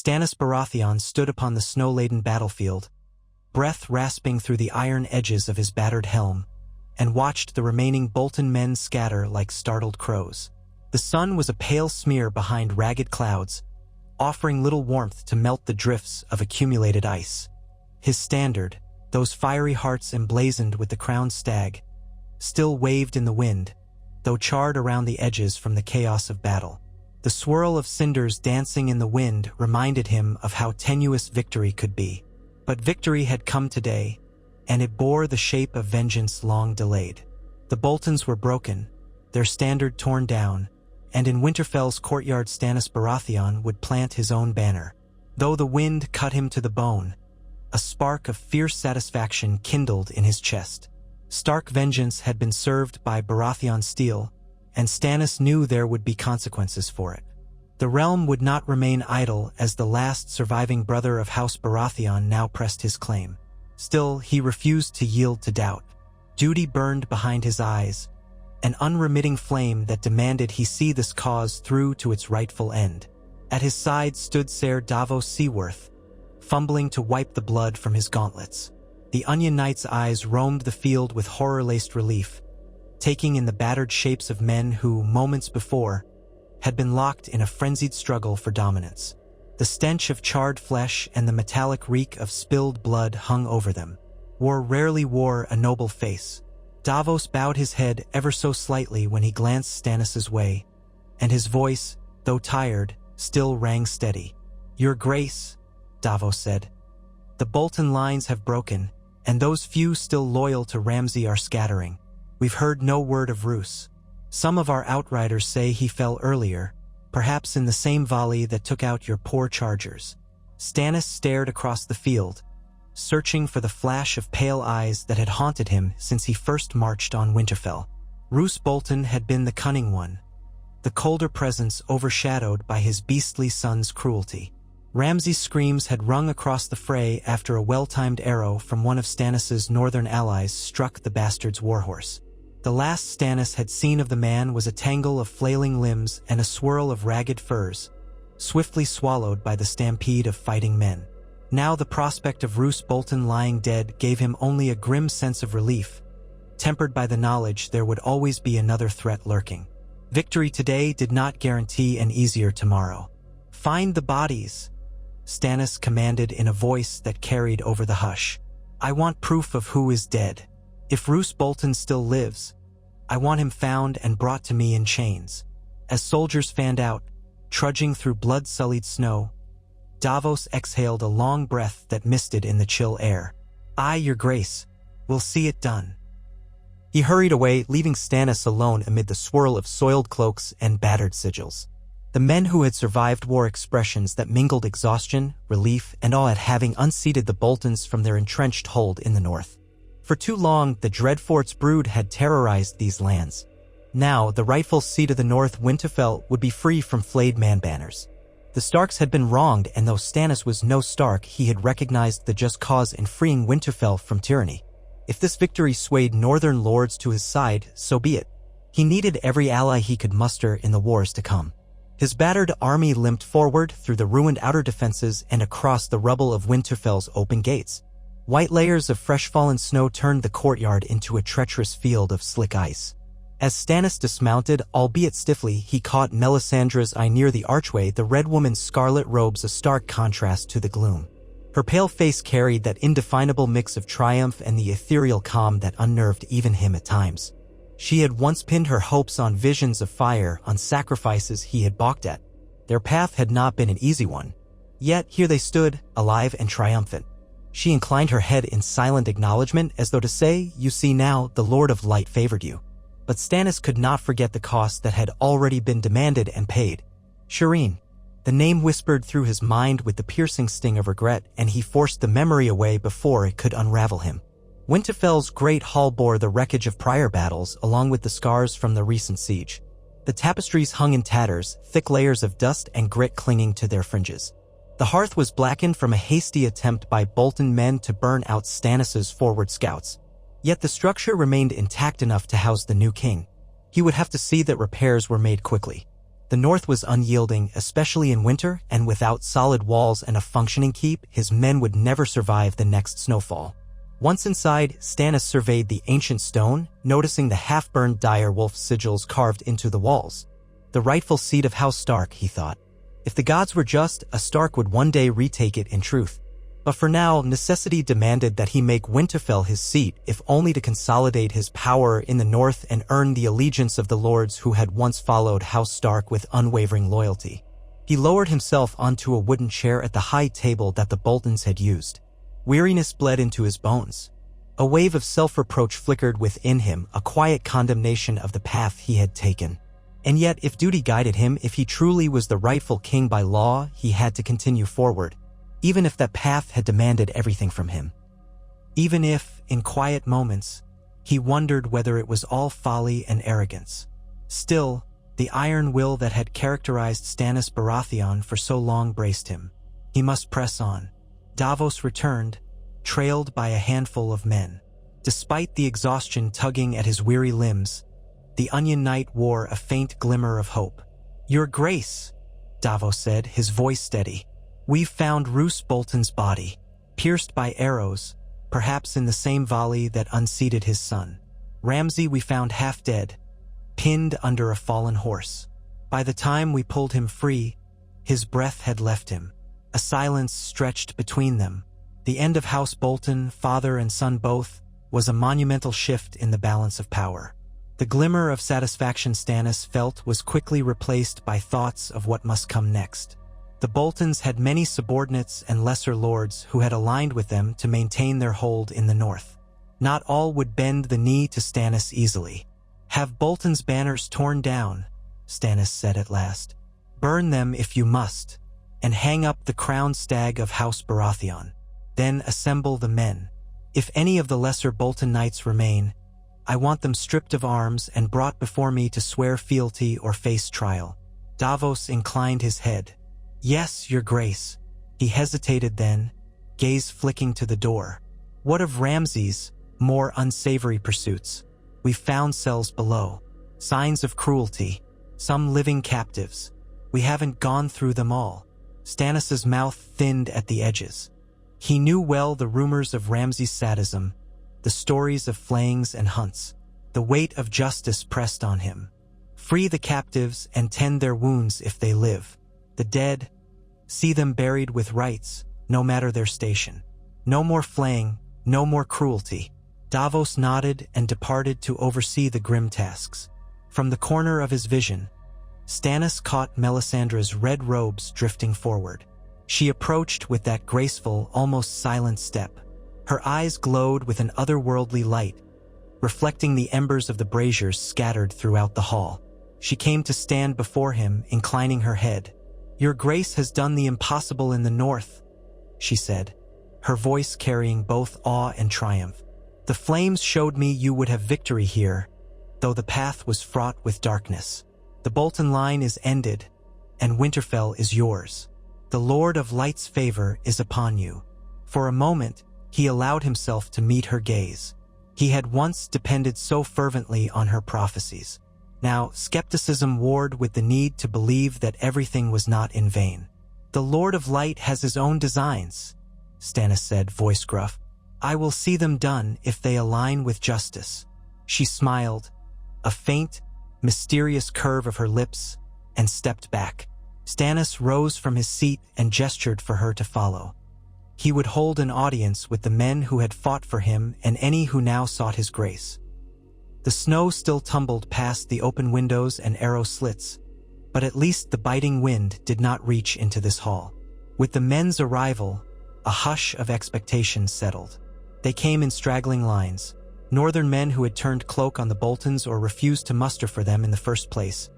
Stannis Baratheon stood upon the snow-laden battlefield, breath rasping through the iron edges of his battered helm, and watched the remaining Bolton men scatter like startled crows. The sun was a pale smear behind ragged clouds, offering little warmth to melt the drifts of accumulated ice. His standard, those fiery hearts emblazoned with the crowned stag, still waved in the wind, though charred around the edges from the chaos of battle. The swirl of cinders dancing in the wind reminded him of how tenuous victory could be. But victory had come today, and it bore the shape of vengeance long delayed. The Boltons were broken, their standard torn down, and in Winterfell's courtyard Stannis Baratheon would plant his own banner. Though the wind cut him to the bone, a spark of fierce satisfaction kindled in his chest. Stark vengeance had been served by Baratheon steel, and Stannis knew there would be consequences for it. The realm would not remain idle as the last surviving brother of House Baratheon now pressed his claim. Still, he refused to yield to doubt. Duty burned behind his eyes, an unremitting flame that demanded he see this cause through to its rightful end. At his side stood Ser Davos Seaworth, fumbling to wipe the blood from his gauntlets. The Onion Knight's eyes roamed the field with horror-laced relief, taking in the battered shapes of men who, moments before, had been locked in a frenzied struggle for dominance. The stench of charred flesh and the metallic reek of spilled blood hung over them. War rarely wore a noble face. Davos bowed his head ever so slightly when he glanced Stannis' way, and his voice, though tired, still rang steady. "Your Grace," Davos said, "the Bolton lines have broken, and those few still loyal to Ramsay are scattering. We've heard no word of Roose. Some of our outriders say he fell earlier, perhaps in the same volley that took out your poor chargers." Stannis stared across the field, searching for the flash of pale eyes that had haunted him since he first marched on Winterfell. Roose Bolton had been the cunning one, the colder presence overshadowed by his beastly son's cruelty. Ramsay's screams had rung across the fray after a well-timed arrow from one of Stannis' northern allies struck the bastard's warhorse. The last Stannis had seen of the man was a tangle of flailing limbs and a swirl of ragged furs, swiftly swallowed by the stampede of fighting men. Now the prospect of Roose Bolton lying dead gave him only a grim sense of relief, tempered by the knowledge there would always be another threat lurking. Victory today did not guarantee an easier tomorrow. "Find the bodies," Stannis commanded in a voice that carried over the hush. "I want proof of who is dead. If Roose Bolton still lives, I want him found and brought to me in chains." As soldiers fanned out, trudging through blood-sullied snow, Davos exhaled a long breath that misted in the chill air. "Aye, Your Grace, we'll see it done." He hurried away, leaving Stannis alone amid the swirl of soiled cloaks and battered sigils. The men who had survived wore expressions that mingled exhaustion, relief, and awe at having unseated the Boltons from their entrenched hold in the north. For too long, the Dreadfort's brood had terrorized these lands. Now, the rightful seat of the North, Winterfell, would be free from flayed man banners. The Starks had been wronged, and though Stannis was no Stark, he had recognized the just cause in freeing Winterfell from tyranny. If this victory swayed northern lords to his side, so be it. He needed every ally he could muster in the wars to come. His battered army limped forward through the ruined outer defenses and across the rubble of Winterfell's open gates. White layers of fresh-fallen snow turned the courtyard into a treacherous field of slick ice. As Stannis dismounted, albeit stiffly, he caught Melisandre's eye near the archway, the Red Woman's scarlet robes a stark contrast to the gloom. Her pale face carried that indefinable mix of triumph and the ethereal calm that unnerved even him at times. She had once pinned her hopes on visions of fire, on sacrifices he had balked at. Their path had not been an easy one. Yet here they stood, alive and triumphant. She inclined her head in silent acknowledgement, as though to say, "You see now, the Lord of Light favored you." But Stannis could not forget the cost that had already been demanded and paid. Shireen. The name whispered through his mind with the piercing sting of regret, and he forced the memory away before it could unravel him. Winterfell's great hall bore the wreckage of prior battles, along with the scars from the recent siege. The tapestries hung in tatters, thick layers of dust and grit clinging to their fringes. The hearth was blackened from a hasty attempt by Bolton men to burn out Stannis' forward scouts. Yet the structure remained intact enough to house the new king. He would have to see that repairs were made quickly. The north was unyielding, especially in winter, and without solid walls and a functioning keep, his men would never survive the next snowfall. Once inside, Stannis surveyed the ancient stone, noticing the half-burned dire wolf sigils carved into the walls. The rightful seat of House Stark, he thought. If the gods were just, a Stark would one day retake it in truth. But for now, necessity demanded that he make Winterfell his seat, if only to consolidate his power in the north and earn the allegiance of the lords who had once followed House Stark with unwavering loyalty. He lowered himself onto a wooden chair at the high table that the Boltons had used. Weariness bled into his bones. A wave of self-reproach flickered within him, a quiet condemnation of the path he had taken. And yet, if duty guided him, if he truly was the rightful king by law, he had to continue forward, even if that path had demanded everything from him. Even if, in quiet moments, he wondered whether it was all folly and arrogance. Still, the iron will that had characterized Stannis Baratheon for so long braced him. He must press on. Davos returned, trailed by a handful of men. Despite the exhaustion tugging at his weary limbs, the Onion Knight wore a faint glimmer of hope. "Your Grace," Davos said, his voice steady. "We've found Roose Bolton's body, pierced by arrows, perhaps in the same volley that unseated his son. Ramsay we found half dead, pinned under a fallen horse. By the time we pulled him free, his breath had left him." A silence stretched between them. The end of House Bolton, father and son both, was a monumental shift in the balance of power. The glimmer of satisfaction Stannis felt was quickly replaced by thoughts of what must come next. The Boltons had many subordinates and lesser lords who had aligned with them to maintain their hold in the north. Not all would bend the knee to Stannis easily. "Have Bolton's banners torn down," Stannis said at last. "Burn them if you must, and hang up the crowned stag of House Baratheon. Then assemble the men. If any of the lesser Bolton knights remain, I want them stripped of arms and brought before me to swear fealty or face trial." Davos inclined his head. "Yes, Your Grace." He hesitated then, gaze flicking to the door. "What of Ramsay's more unsavory pursuits? We've found cells below. Signs of cruelty. Some living captives. We haven't gone through them all." Stannis's mouth thinned at the edges. He knew well the rumors of Ramsay's sadism, the stories of flayings and hunts. The weight of justice pressed on him. Free the captives and tend their wounds if they live. The dead, see them buried with rights, no matter their station. No more flaying, no more cruelty. Davos nodded and departed to oversee the grim tasks. From the corner of his vision, Stannis caught Melisandre's red robes drifting forward. She approached with that graceful, almost silent step. Her eyes glowed with an otherworldly light, reflecting the embers of the braziers scattered throughout the hall. She came to stand before him, inclining her head. "Your Grace has done the impossible in the north," she said, her voice carrying both awe and triumph. "The flames showed me you would have victory here, though the path was fraught with darkness. The Bolton line is ended, and Winterfell is yours. The Lord of Light's favor is upon you." For a moment, he allowed himself to meet her gaze. He had once depended so fervently on her prophecies. Now, skepticism warred with the need to believe that everything was not in vain. "The Lord of Light has his own designs," Stannis said, voice gruff. "I will see them done if they align with justice." She smiled, a faint, mysterious curve of her lips, and stepped back. Stannis rose from his seat and gestured for her to follow. He would hold an audience with the men who had fought for him and any who now sought his grace. The snow still tumbled past the open windows and arrow slits, but at least the biting wind did not reach into this hall. With the men's arrival, a hush of expectation settled. They came in straggling lines, northern men who had turned cloak on the Boltons or refused to muster for them in the first place,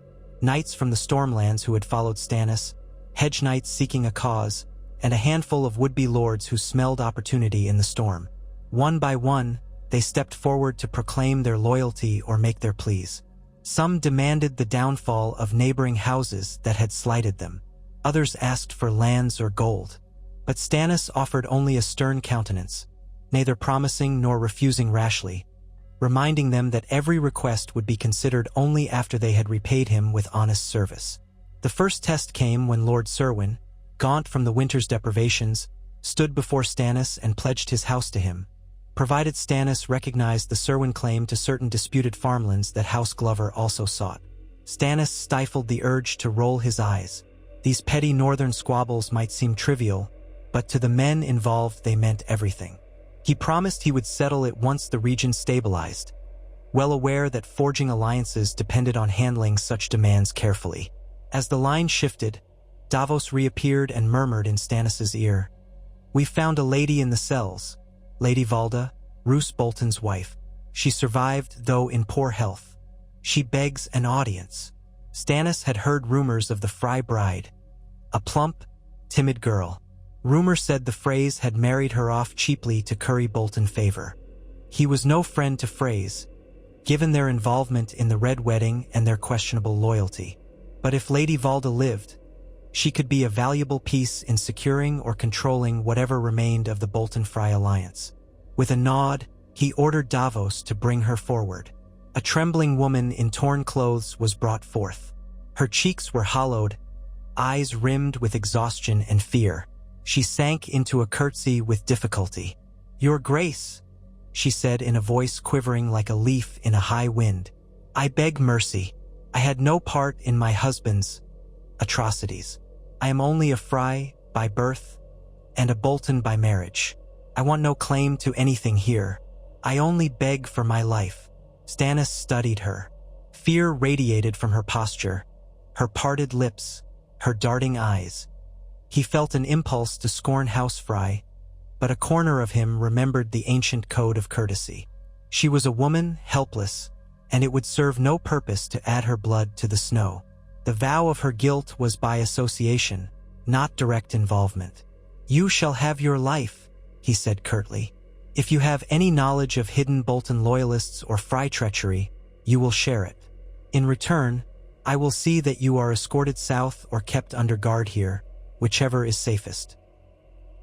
knights from the Stormlands who had followed Stannis, hedge knights seeking a cause, and a handful of would-be lords who smelled opportunity in the storm. One by one, they stepped forward to proclaim their loyalty or make their pleas. Some demanded the downfall of neighboring houses that had slighted them. Others asked for lands or gold. But Stannis offered only a stern countenance, neither promising nor refusing rashly, reminding them that every request would be considered only after they had repaid him with honest service. The first test came when Lord Serwyn, gaunt from the winter's deprivations, stood before Stannis and pledged his house to him, provided Stannis recognized the Serwyn claim to certain disputed farmlands that House Glover also sought. Stannis stifled the urge to roll his eyes. These petty northern squabbles might seem trivial, but to the men involved they meant everything. He promised he would settle it once the region stabilized, well aware that forging alliances depended on handling such demands carefully. As the line shifted, Davos reappeared and murmured in Stannis' ear, "We found a lady in the cells, Lady Valda, Roose Bolton's wife. She survived, though in poor health. She begs an audience." Stannis had heard rumors of the Fry bride, a plump, timid girl. Rumor said the Freys had married her off cheaply to curry Bolton favor. He was no friend to Freys, given their involvement in the Red Wedding and their questionable loyalty. But if Lady Valda lived, she could be a valuable piece in securing or controlling whatever remained of the Bolton-Fry alliance. With a nod, he ordered Davos to bring her forward. A trembling woman in torn clothes was brought forth. Her cheeks were hollowed, eyes rimmed with exhaustion and fear. She sank into a curtsy with difficulty. "Your Grace," she said in a voice quivering like a leaf in a high wind, "I beg mercy. I had no part in my husband's atrocities. I am only a Fry by birth and a Bolton by marriage. I want no claim to anything here. I only beg for my life." Stannis studied her. Fear radiated from her posture, her parted lips, her darting eyes. He felt an impulse to scorn House Fry, but a corner of him remembered the ancient code of courtesy. She was a woman, helpless, and it would serve no purpose to add her blood to the snow. The vow of her guilt was by association, not direct involvement. "You shall have your life," he said curtly. "If you have any knowledge of hidden Bolton loyalists or Fry treachery, you will share it. In return, I will see that you are escorted south or kept under guard here, whichever is safest."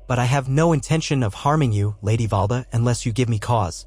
"But I have no intention of harming you, Lady Valda, unless you give me cause."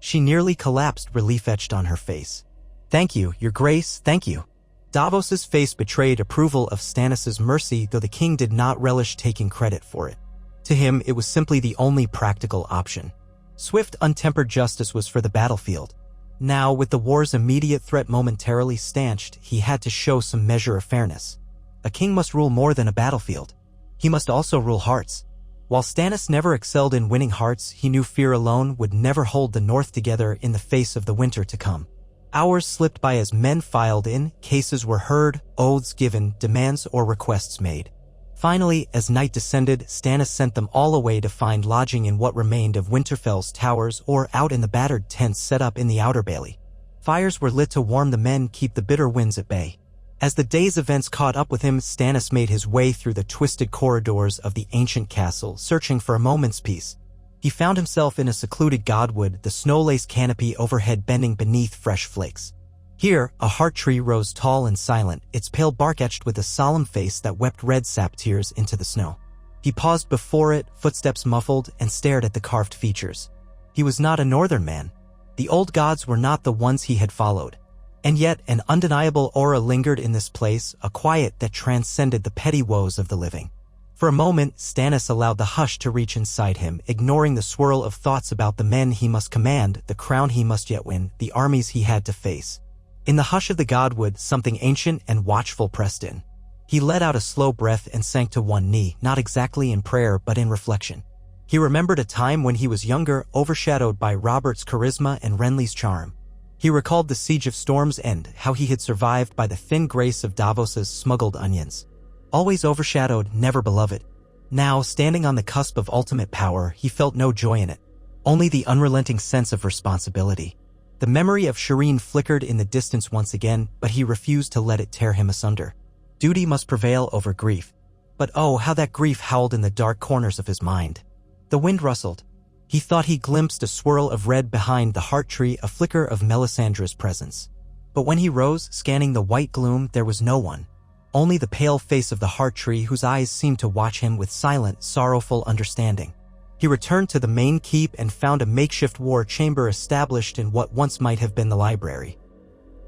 She nearly collapsed, relief etched on her face. "Thank you, Your Grace, thank you." Davos's face betrayed approval of Stannis' mercy, though the king did not relish taking credit for it. To him, it was simply the only practical option. Swift, untempered justice was for the battlefield. Now, with the war's immediate threat momentarily stanched, he had to show some measure of fairness. A king must rule more than a battlefield. He must also rule hearts. While Stannis never excelled in winning hearts, he knew fear alone would never hold the North together in the face of the winter to come. Hours slipped by as men filed in, cases were heard, oaths given, demands or requests made. Finally, as night descended, Stannis sent them all away to find lodging in what remained of Winterfell's towers or out in the battered tents set up in the outer bailey. Fires were lit to warm the men, keep the bitter winds at bay. As the day's events caught up with him, Stannis made his way through the twisted corridors of the ancient castle, searching for a moment's peace. He found himself in a secluded godwood, the snow-laced canopy overhead bending beneath fresh flakes. Here, a heart tree rose tall and silent, its pale bark etched with a solemn face that wept red sap tears into the snow. He paused before it, footsteps muffled, and stared at the carved features. He was not a northern man. The old gods were not the ones he had followed. And yet, an undeniable aura lingered in this place, a quiet that transcended the petty woes of the living. For a moment, Stannis allowed the hush to reach inside him, ignoring the swirl of thoughts about the men he must command, the crown he must yet win, the armies he had to face. In the hush of the godwood, something ancient and watchful pressed in. He let out a slow breath and sank to one knee, not exactly in prayer but in reflection. He remembered a time when he was younger, overshadowed by Robert's charisma and Renly's charm. He recalled the siege of Storm's End, how he had survived by the thin grace of Davos's smuggled onions. Always overshadowed, never beloved. Now, standing on the cusp of ultimate power, he felt no joy in it. Only the unrelenting sense of responsibility. The memory of Shireen flickered in the distance once again, but he refused to let it tear him asunder. Duty must prevail over grief. But oh, how that grief howled in the dark corners of his mind. The wind rustled. He thought he glimpsed a swirl of red behind the heart tree, a flicker of Melisandre's presence. But when he rose, scanning the white gloom, there was no one. Only the pale face of the heart tree, whose eyes seemed to watch him with silent, sorrowful understanding. He returned to the main keep and found a makeshift war chamber established in what once might have been the library.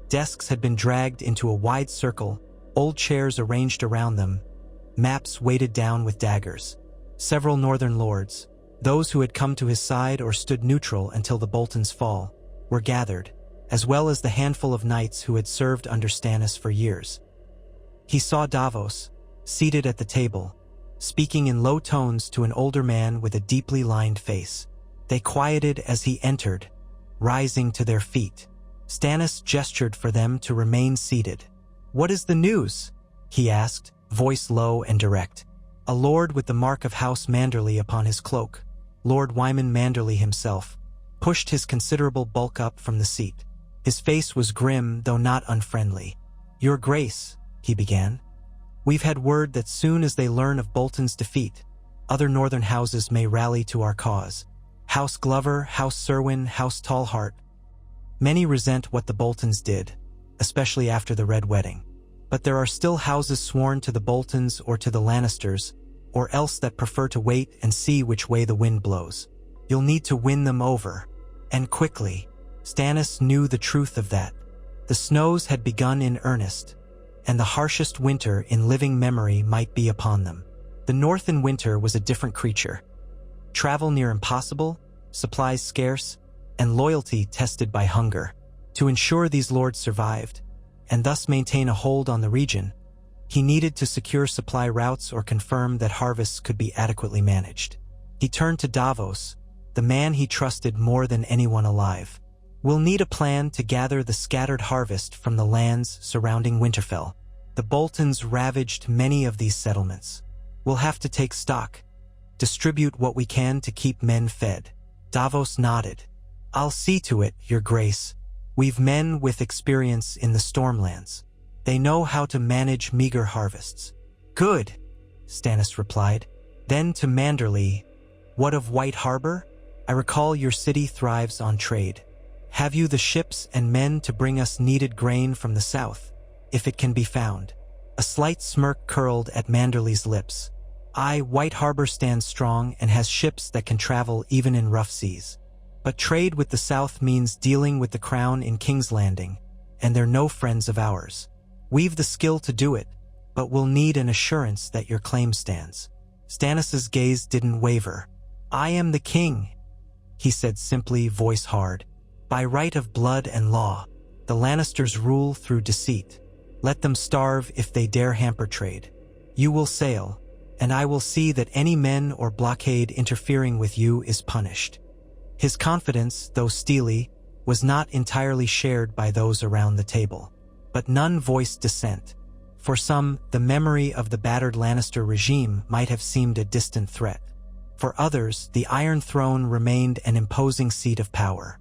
Desks had been dragged into a wide circle, Old chairs arranged around them, maps weighted down with daggers. Several northern lords, those who had come to his side or stood neutral until the Boltons' fall, were gathered, as well as the handful of knights who had served under Stannis for years. He saw Davos, seated at the table, speaking in low tones to an older man with a deeply lined face. They quieted as he entered, rising to their feet. Stannis gestured for them to remain seated. "What is the news?" he asked, voice low and direct. A lord with the mark of House Manderly upon his cloak, Lord Wyman Manderly himself, pushed his considerable bulk up from the seat. His face was grim, though not unfriendly. "Your Grace," he began, "we've had word that soon as they learn of Bolton's defeat, other northern houses may rally to our cause. House Glover, House Serwyn, House Tallheart. Many resent what the Boltons did, especially after the Red Wedding. But there are still houses sworn to the Boltons or to the Lannisters, or else that prefer to wait and see which way the wind blows. You'll need to win them over, and quickly." Stannis knew the truth of that. The snows had begun in earnest, and the harshest winter in living memory might be upon them. The North in winter was a different creature. Travel near impossible, supplies scarce, and loyalty tested by hunger. To ensure these lords survived, and thus maintain a hold on the region, he needed to secure supply routes or confirm that harvests could be adequately managed. He turned to Davos, the man he trusted more than anyone alive. "We'll need a plan to gather the scattered harvest from the lands surrounding Winterfell. The Boltons ravaged many of these settlements. We'll have to take stock, distribute what we can to keep men fed." Davos nodded. "I'll see to it, Your Grace. We've men with experience in the Stormlands. They know how to manage meager harvests." "Good," Stannis replied. Then to Manderly, "What of White Harbor? I recall your city thrives on trade. Have you the ships and men to bring us needed grain from the south, if it can be found?" A slight smirk curled at Manderly's lips. "Aye, White Harbor stands strong and has ships that can travel even in rough seas. But trade with the south means dealing with the crown in King's Landing, and they're no friends of ours. We've the skill to do it, but we'll need an assurance that your claim stands." Stannis's gaze didn't waver. "I am the king," he said simply, voice hard. "By right of blood and law, the Lannisters rule through deceit. Let them starve if they dare hamper trade. You will sail, and I will see that any men or blockade interfering with you is punished." His confidence, though steely, was not entirely shared by those around the table. But none voiced dissent. For some, the memory of the battered Lannister regime might have seemed a distant threat. For others, the Iron Throne remained an imposing seat of power.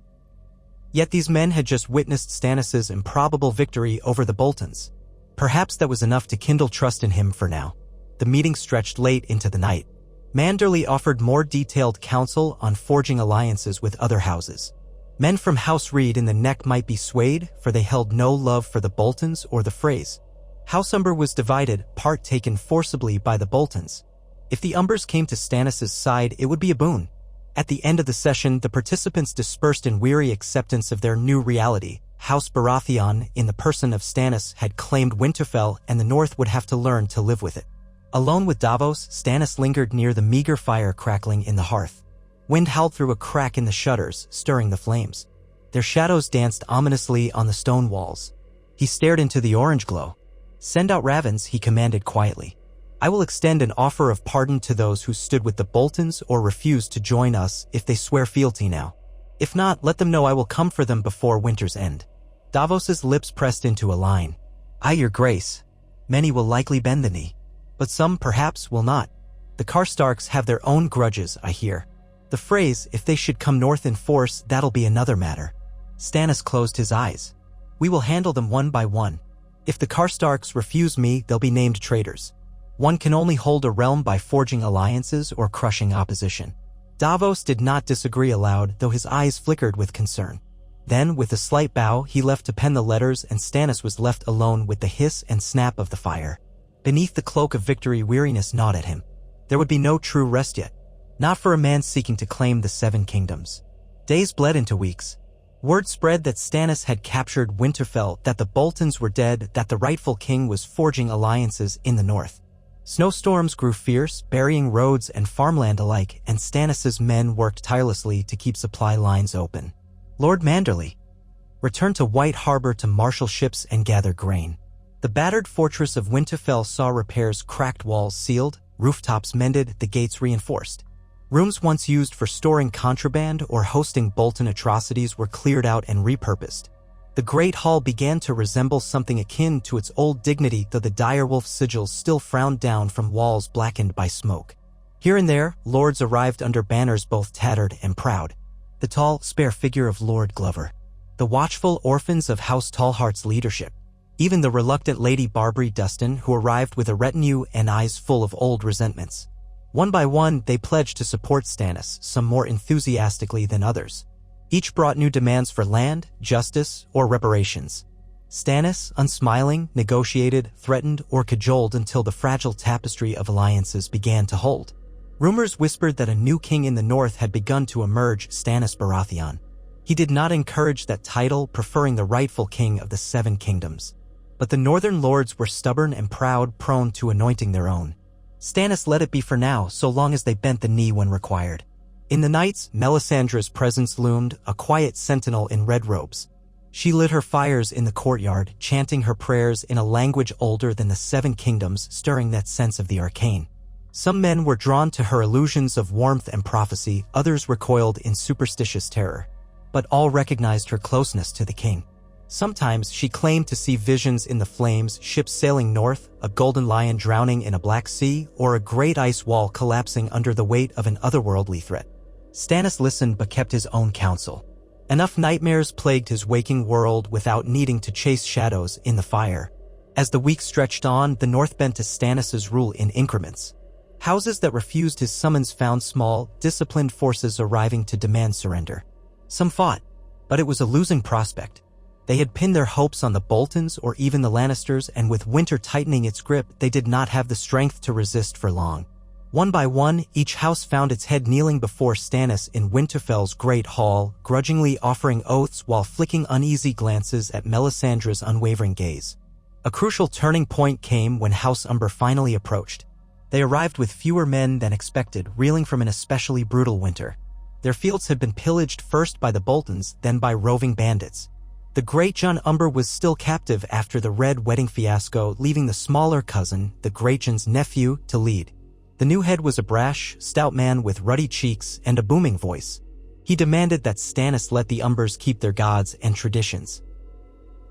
Yet these men had just witnessed Stannis' improbable victory over the Boltons. Perhaps that was enough to kindle trust in him for now. The meeting stretched late into the night. Manderly offered more detailed counsel on forging alliances with other houses. Men from House Reed in the Neck might be swayed, for they held no love for the Boltons or the Freys. House Umber was divided, part taken forcibly by the Boltons. If the Umbers came to Stannis' side, it would be a boon. At the end of the session, the participants dispersed in weary acceptance of their new reality. House Baratheon, in the person of Stannis, had claimed Winterfell, and the North would have to learn to live with it. Alone with Davos, Stannis lingered near the meager fire crackling in the hearth. Wind howled through a crack in the shutters, stirring the flames. Their shadows danced ominously on the stone walls. He stared into the orange glow. "Send out ravens," he commanded quietly. "I will extend an offer of pardon to those who stood with the Boltons or refused to join us if they swear fealty now. If not, let them know I will come for them before winter's end." Davos's lips pressed into a line. "Aye, Your Grace. Many will likely bend the knee, but some perhaps will not. The Karstarks have their own grudges, I hear. The Freys, if they should come north in force, that'll be another matter." Stannis closed his eyes. "We will handle them one by one. If the Karstarks refuse me, they'll be named traitors. One can only hold a realm by forging alliances or crushing opposition." Davos did not disagree aloud, though his eyes flickered with concern. Then, with a slight bow, he left to pen the letters, and Stannis was left alone with the hiss and snap of the fire. Beneath the cloak of victory, weariness gnawed at him. There would be no true rest yet. Not for a man seeking to claim the Seven Kingdoms. Days bled into weeks. Word spread that Stannis had captured Winterfell, that the Boltons were dead, that the rightful king was forging alliances in the north. Snowstorms grew fierce, burying roads and farmland alike, and Stannis's men worked tirelessly to keep supply lines open. Lord Manderley returned to White Harbor to marshal ships and gather grain. The battered fortress of Winterfell saw repairs, cracked walls sealed, rooftops mended, the gates reinforced. Rooms once used for storing contraband or hosting Bolton atrocities were cleared out and repurposed. The Great Hall began to resemble something akin to its old dignity, though the direwolf sigils still frowned down from walls blackened by smoke. Here and there, lords arrived under banners both tattered and proud. The tall, spare figure of Lord Glover, the watchful orphans of House Tallheart's leadership, even the reluctant Lady Barbary Dustin, who arrived with a retinue and eyes full of old resentments. One by one, they pledged to support Stannis, some more enthusiastically than others. Each brought new demands for land, justice, or reparations. Stannis, unsmiling, negotiated, threatened, or cajoled until the fragile tapestry of alliances began to hold. Rumors whispered that a new king in the north had begun to emerge, Stannis Baratheon. He did not encourage that title, preferring the rightful king of the Seven Kingdoms. But the northern lords were stubborn and proud, prone to anointing their own. Stannis let it be for now, so long as they bent the knee when required. In the nights, Melisandre's presence loomed, a quiet sentinel in red robes. She lit her fires in the courtyard, chanting her prayers in a language older than the Seven Kingdoms, stirring that sense of the arcane. Some men were drawn to her illusions of warmth and prophecy, others recoiled in superstitious terror. But all recognized her closeness to the king. Sometimes she claimed to see visions in the flames, ships sailing north, a golden lion drowning in a black sea, or a great ice wall collapsing under the weight of an otherworldly threat. Stannis listened but kept his own counsel. Enough nightmares plagued his waking world without needing to chase shadows in the fire. As the weeks stretched on, the north bent to Stannis's rule in increments. Houses that refused his summons found small, disciplined forces arriving to demand surrender. Some fought, but it was a losing prospect. They had pinned their hopes on the Boltons or even the Lannisters, and with winter tightening its grip, they did not have the strength to resist for long. One by one, each house found its head kneeling before Stannis in Winterfell's great hall, grudgingly offering oaths while flicking uneasy glances at Melisandre's unwavering gaze. A crucial turning point came when House Umber finally approached. They arrived with fewer men than expected, reeling from an especially brutal winter. Their fields had been pillaged first by the Boltons, then by roving bandits. The great Jon Umber was still captive after the Red Wedding fiasco, leaving the smaller cousin, the Great Jon's nephew, to lead. The new head was a brash, stout man with ruddy cheeks and a booming voice. He demanded that Stannis let the Umbers keep their gods and traditions.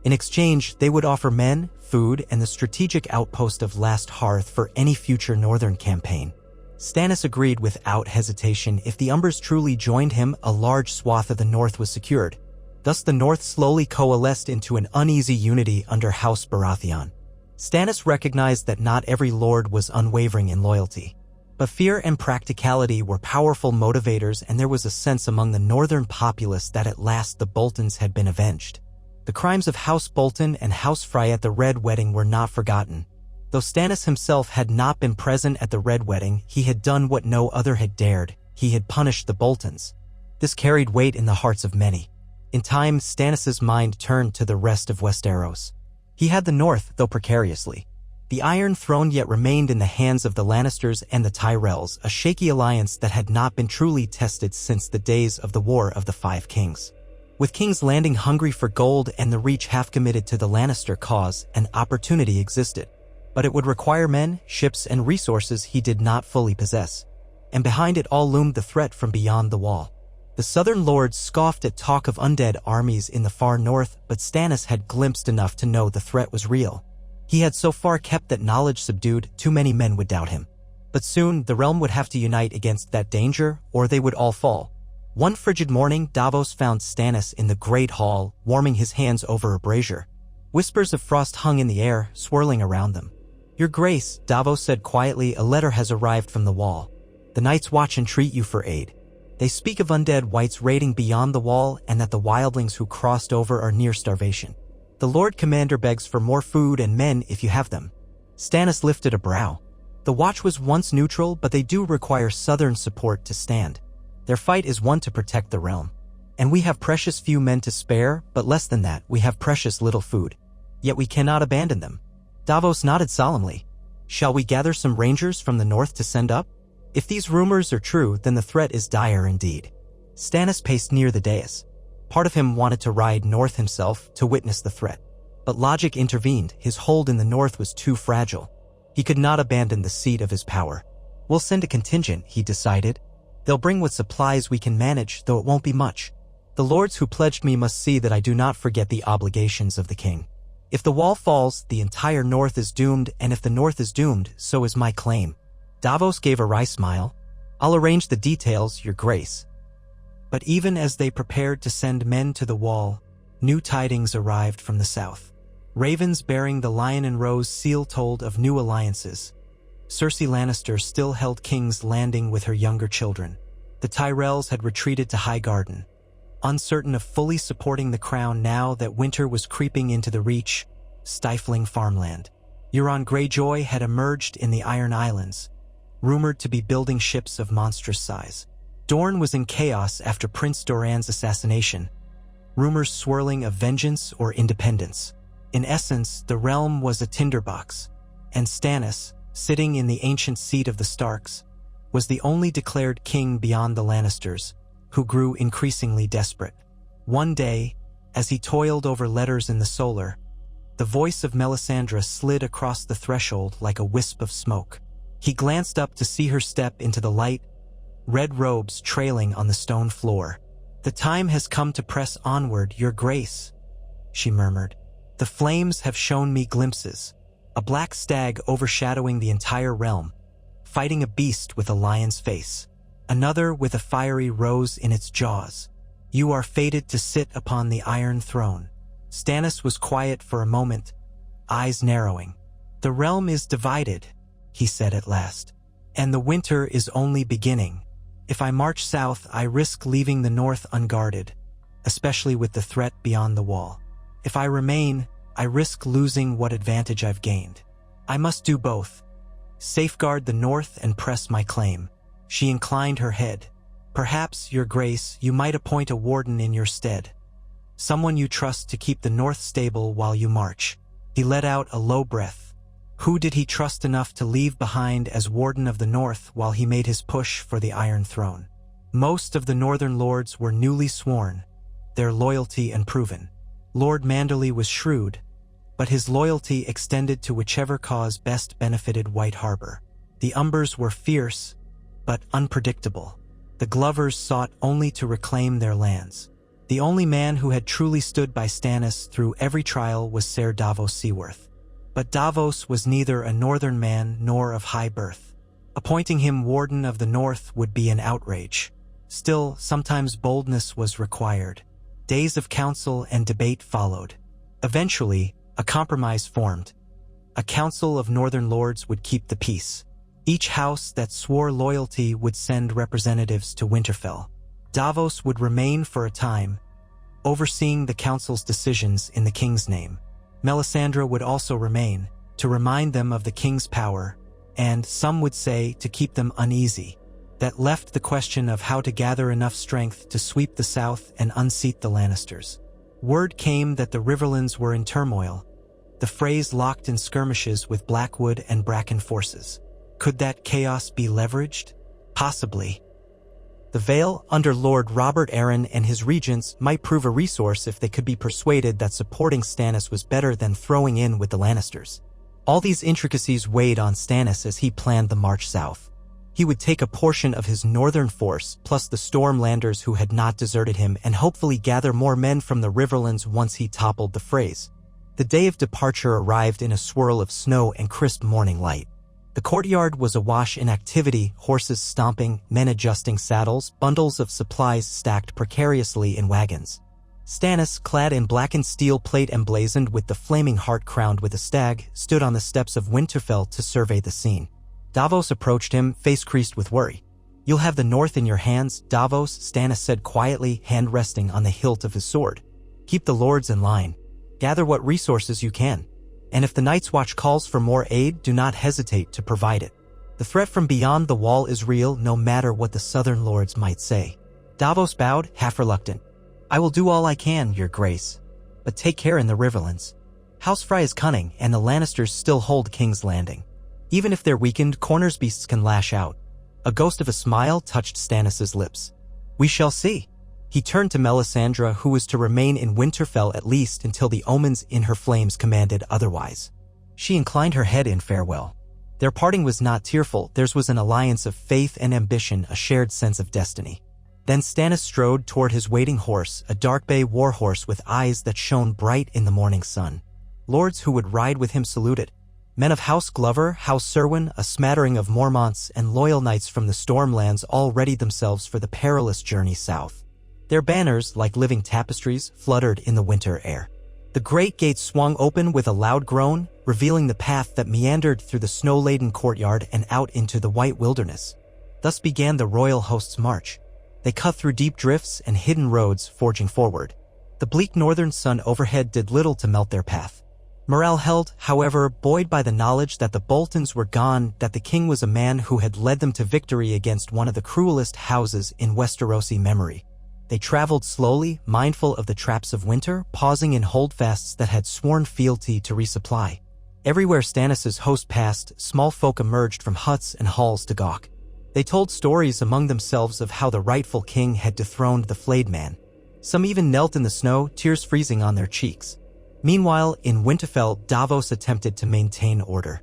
In exchange, they would offer men, food, and the strategic outpost of Last Hearth for any future northern campaign. Stannis agreed without hesitation. If the Umbers truly joined him, a large swath of the north was secured. Thus the north slowly coalesced into an uneasy unity under House Baratheon. Stannis recognized that not every lord was unwavering in loyalty. But fear and practicality were powerful motivators, and there was a sense among the northern populace that at last the Boltons had been avenged. The crimes of House Bolton and House Frey at the Red Wedding were not forgotten. Though Stannis himself had not been present at the Red Wedding, he had done what no other had dared. He had punished the Boltons. This carried weight in the hearts of many. In time, Stannis's mind turned to the rest of Westeros. He had the north, though precariously. The Iron Throne yet remained in the hands of the Lannisters and the Tyrells, a shaky alliance that had not been truly tested since the days of the War of the Five Kings. With King's Landing hungry for gold and the Reach half committed to the Lannister cause, an opportunity existed. But it would require men, ships, and resources he did not fully possess. And behind it all loomed the threat from beyond the wall. The southern lords scoffed at talk of undead armies in the far north, but Stannis had glimpsed enough to know the threat was real. He had so far kept that knowledge subdued, too many men would doubt him. But soon, the realm would have to unite against that danger, or they would all fall. One frigid morning, Davos found Stannis in the great hall, warming his hands over a brazier. Whispers of frost hung in the air, swirling around them. "Your Grace," Davos said quietly, "a letter has arrived from the wall. The Night's Watch entreat you for aid. They speak of undead wights raiding beyond the wall and that the wildlings who crossed over are near starvation. The Lord Commander begs for more food and men if you have them." Stannis lifted a brow. The Watch was once neutral, but they do require southern support to stand. Their fight is one to protect the realm. And we have precious few men to spare, but less than that, we have precious little food. Yet we cannot abandon them." Davos nodded solemnly. "Shall we gather some rangers from the north to send up? If these rumors are true, then the threat is dire indeed." Stannis paced near the dais. Part of him wanted to ride north himself to witness the threat. But logic intervened. His hold in the north was too fragile. He could not abandon the seat of his power. "We'll send a contingent," he decided. "They'll bring what supplies we can manage, though it won't be much. The lords who pledged me must see that I do not forget the obligations of the king. If the wall falls, the entire north is doomed, and if the north is doomed, so is my claim." Davos gave a wry smile. "I'll arrange the details, your grace." But even as they prepared to send men to the wall, new tidings arrived from the south. Ravens bearing the Lion and Rose seal told of new alliances. Cersei Lannister still held King's Landing with her younger children. The Tyrells had retreated to Highgarden, uncertain of fully supporting the crown now that winter was creeping into the Reach, stifling farmland. Euron Greyjoy had emerged in the Iron Islands, rumored to be building ships of monstrous size. Dorne was in chaos after Prince Doran's assassination, rumors swirling of vengeance or independence. In essence, the realm was a tinderbox, and Stannis, sitting in the ancient seat of the Starks, was the only declared king beyond the Lannisters, who grew increasingly desperate. One day, as he toiled over letters in the Solar, the voice of Melisandre slid across the threshold like a wisp of smoke. He glanced up to see her step into the light, red robes trailing on the stone floor. "The time has come to press onward, your grace," she murmured. "The flames have shown me glimpses, a black stag overshadowing the entire realm, fighting a beast with a lion's face, another with a fiery rose in its jaws. You are fated to sit upon the Iron Throne." Stannis was quiet for a moment, eyes narrowing. "The realm is divided," he said at last, "and the winter is only beginning. If I march south, I risk leaving the north unguarded, especially with the threat beyond the wall. If I remain, I risk losing what advantage I've gained. I must do both. Safeguard the north and press my claim." She inclined her head. "Perhaps, your grace, you might appoint a warden in your stead. Someone you trust to keep the north stable while you march." He let out a low breath. Who did he trust enough to leave behind as warden of the north while he made his push for the Iron Throne? Most of the northern lords were newly sworn, their loyalty unproven. Lord Manderly was shrewd, but his loyalty extended to whichever cause best benefited White Harbor. The Umbers were fierce, but unpredictable. The Glovers sought only to reclaim their lands. The only man who had truly stood by Stannis through every trial was Ser Davos Seaworth. But Davos was neither a northern man nor of high birth. Appointing him warden of the north would be an outrage. Still, sometimes boldness was required. Days of council and debate followed. Eventually, a compromise formed. A council of northern lords would keep the peace. Each house that swore loyalty would send representatives to Winterfell. Davos would remain for a time, overseeing the council's decisions in the king's name. Melisandre would also remain, to remind them of the king's power, and, some would say, to keep them uneasy. That left the question of how to gather enough strength to sweep the south and unseat the Lannisters. Word came that the Riverlands were in turmoil, the Freys locked in skirmishes with Blackwood and Bracken forces. Could that chaos be leveraged? Possibly. The Vale, under Lord Robert Arryn and his regents, might prove a resource if they could be persuaded that supporting Stannis was better than throwing in with the Lannisters. All these intricacies weighed on Stannis as he planned the march south. He would take a portion of his northern force, plus the Stormlanders who had not deserted him, and hopefully gather more men from the Riverlands once he toppled the Freys. The day of departure arrived in a swirl of snow and crisp morning light. The courtyard was awash in activity, horses stomping, men adjusting saddles, bundles of supplies stacked precariously in wagons. Stannis, clad in blackened steel plate emblazoned with the flaming heart crowned with a stag, stood on the steps of Winterfell to survey the scene. Davos approached him, face creased with worry. "You'll have the north in your hands, Davos," Stannis said quietly, hand resting on the hilt of his sword. "Keep the lords in line. Gather what resources you can. And if the Night's Watch calls for more aid, do not hesitate to provide it. The threat from beyond the wall is real, no matter what the southern lords might say." Davos bowed, half reluctant. "I will do all I can, your grace. But take care in the Riverlands. House Frey is cunning, and the Lannisters still hold King's Landing. Even if they're weakened, Corner's beasts can lash out." A ghost of a smile touched Stannis' lips. "We shall see." He turned to Melisandre, who was to remain in Winterfell at least until the omens in her flames commanded otherwise. She inclined her head in farewell. Their parting was not tearful, theirs was an alliance of faith and ambition, a shared sense of destiny. Then Stannis strode toward his waiting horse, a dark bay warhorse with eyes that shone bright in the morning sun. Lords who would ride with him saluted. Men of House Glover, House Serwyn, a smattering of Mormonts, and loyal knights from the Stormlands all readied themselves for the perilous journey south. Their banners, like living tapestries, fluttered in the winter air. The great gate swung open with a loud groan, revealing the path that meandered through the snow-laden courtyard and out into the white wilderness. Thus began the royal host's march. They cut through deep drifts and hidden roads, forging forward. The bleak northern sun overhead did little to melt their path. Morale held, however, buoyed by the knowledge that the Boltons were gone, that the king was a man who had led them to victory against one of the cruelest houses in Westerosi memory. They traveled slowly, mindful of the traps of winter, pausing in holdfasts that had sworn fealty to resupply. Everywhere Stannis' host passed, small folk emerged from huts and halls to gawk. They told stories among themselves of how the rightful king had dethroned the flayed man. Some even knelt in the snow, tears freezing on their cheeks. Meanwhile, in Winterfell, Davos attempted to maintain order.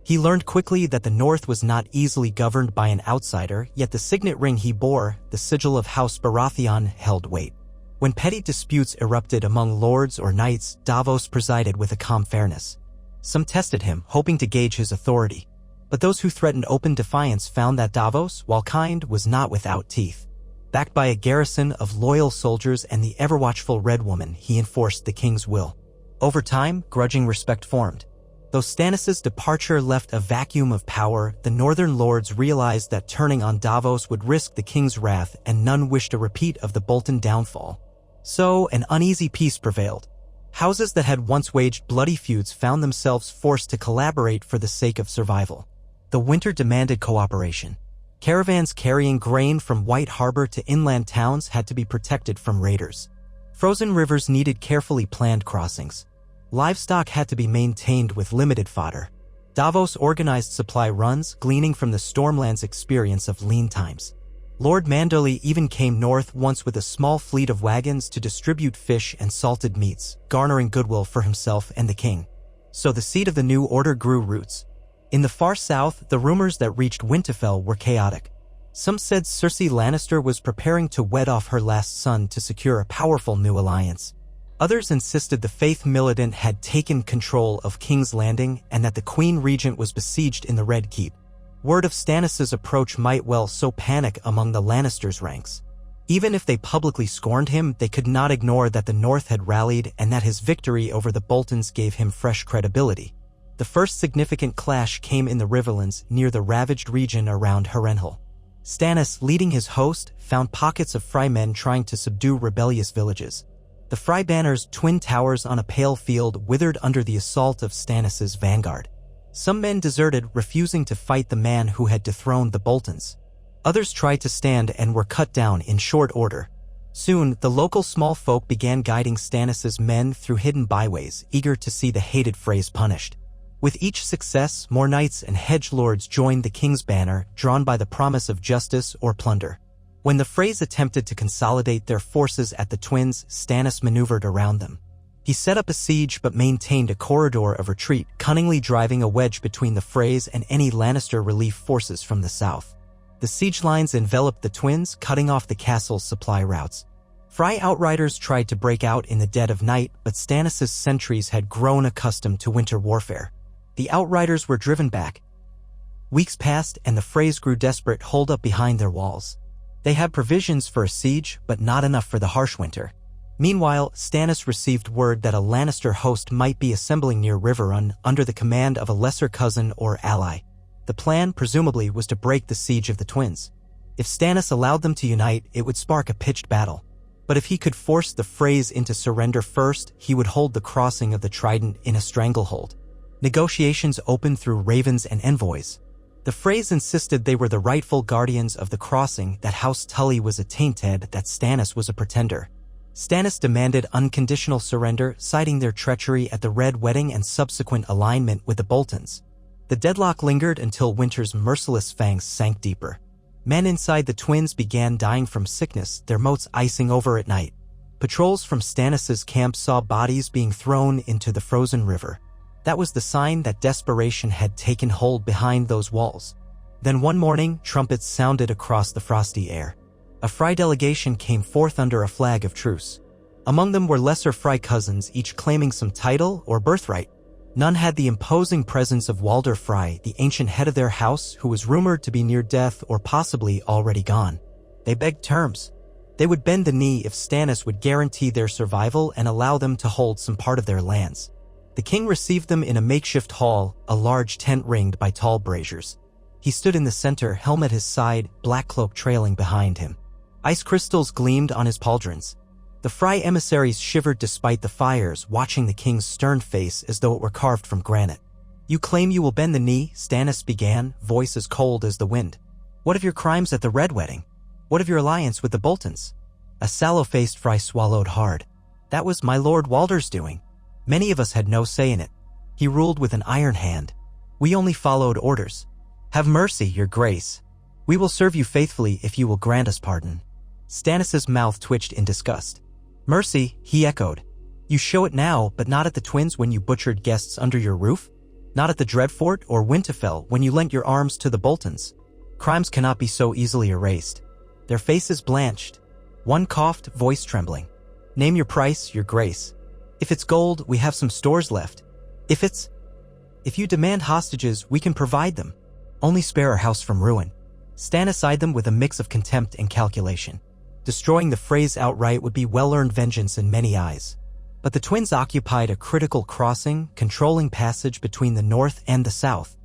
He learned quickly that the North was not easily governed by an outsider, yet the signet ring he bore, the sigil of House Baratheon, held weight. When petty disputes erupted among lords or knights, Davos presided with a calm fairness. Some tested him, hoping to gauge his authority. But those who threatened open defiance found that Davos, while kind, was not without teeth. Backed by a garrison of loyal soldiers and the ever-watchful Red Woman, he enforced the king's will. Over time, grudging respect formed. Though Stannis' departure left a vacuum of power, the northern lords realized that turning on Davos would risk the king's wrath, and none wished a repeat of the Bolton downfall. So, an uneasy peace prevailed. Houses that had once waged bloody feuds found themselves forced to collaborate for the sake of survival. The winter demanded cooperation. Caravans carrying grain from White Harbor to inland towns had to be protected from raiders. Frozen rivers needed carefully planned crossings. Livestock had to be maintained with limited fodder. Davos organized supply runs, gleaning from the Stormlands' experience of lean times. Lord Manderley even came north once with a small fleet of wagons to distribute fish and salted meats, garnering goodwill for himself and the king. So the seed of the new order grew roots. In the far south, the rumors that reached Winterfell were chaotic. Some said Cersei Lannister was preparing to wed off her last son to secure a powerful new alliance. Others insisted the Faith Militant had taken control of King's Landing and that the Queen Regent was besieged in the Red Keep. Word of Stannis' approach might well sow panic among the Lannisters' ranks. Even if they publicly scorned him, they could not ignore that the North had rallied and that his victory over the Boltons gave him fresh credibility. The first significant clash came in the Riverlands near the ravaged region around Harrenhal. Stannis, leading his host, found pockets of Frey men trying to subdue rebellious villages. The Frey banners, twin towers on a pale field, withered under the assault of Stannis' vanguard. Some men deserted, refusing to fight the man who had dethroned the Boltons. Others tried to stand and were cut down in short order. Soon, the local small folk began guiding Stannis' men through hidden byways, eager to see the hated Freys punished. With each success, more knights and hedgelords joined the king's banner, drawn by the promise of justice or plunder. When the Freys attempted to consolidate their forces at the Twins, Stannis maneuvered around them. He set up a siege but maintained a corridor of retreat, cunningly driving a wedge between the Freys and any Lannister relief forces from the south. The siege lines enveloped the Twins, cutting off the castle's supply routes. Frey outriders tried to break out in the dead of night, but Stannis' sentries had grown accustomed to winter warfare. The outriders were driven back. Weeks passed and the Freys grew desperate, holed up behind their walls. They had provisions for a siege, but not enough for the harsh winter. Meanwhile, Stannis received word that a Lannister host might be assembling near Riverrun under the command of a lesser cousin or ally. The plan, presumably, was to break the siege of the Twins. If Stannis allowed them to unite, it would spark a pitched battle. But if he could force the Freys into surrender first, he would hold the crossing of the Trident in a stranglehold. Negotiations opened through ravens and envoys. The Freys insisted they were the rightful guardians of the crossing, that House Tully was a tainted, that Stannis was a pretender. Stannis demanded unconditional surrender, citing their treachery at the Red Wedding and subsequent alignment with the Boltons. The deadlock lingered until winter's merciless fangs sank deeper. Men inside the twins began dying from sickness, their moats icing over at night. Patrols from Stannis' camp saw bodies being thrown into the frozen river. That was the sign that desperation had taken hold behind those walls. Then one morning, trumpets sounded across the frosty air. A Frey delegation came forth under a flag of truce. Among them were lesser Frey cousins, each claiming some title or birthright. None had the imposing presence of Walder Frey, the ancient head of their house, who was rumored to be near death or possibly already gone. They begged terms. They would bend the knee if Stannis would guarantee their survival and allow them to hold some part of their lands. The king received them in a makeshift hall, a large tent ringed by tall braziers. He stood in the center, helm at his side, black cloak trailing behind him. Ice crystals gleamed on his pauldrons. The Frey emissaries shivered despite the fires, watching the king's stern face as though it were carved from granite. "You claim you will bend the knee," Stannis began, voice as cold as the wind. "What of your crimes at the Red Wedding? What of your alliance with the Boltons?" A sallow-faced Frey swallowed hard. "That was my Lord Walder's doing. Many of us had no say in it. He ruled with an iron hand. We only followed orders. Have mercy, your grace. We will serve you faithfully if you will grant us pardon." Stannis' mouth twitched in disgust. "Mercy," he echoed. "You show it now, but not at the twins when you butchered guests under your roof? Not at the Dreadfort or Winterfell when you lent your arms to the Boltons? Crimes cannot be so easily erased." Their faces blanched. One coughed, voice trembling. "Name your price, your grace. If it's gold, we have some stores left. If you demand hostages, we can provide them. Only spare our house from ruin." Stannis eyed them with a mix of contempt and calculation. Destroying the Freys outright would be well-earned vengeance in many eyes. But the twins occupied a critical crossing, controlling passage between the north and the south.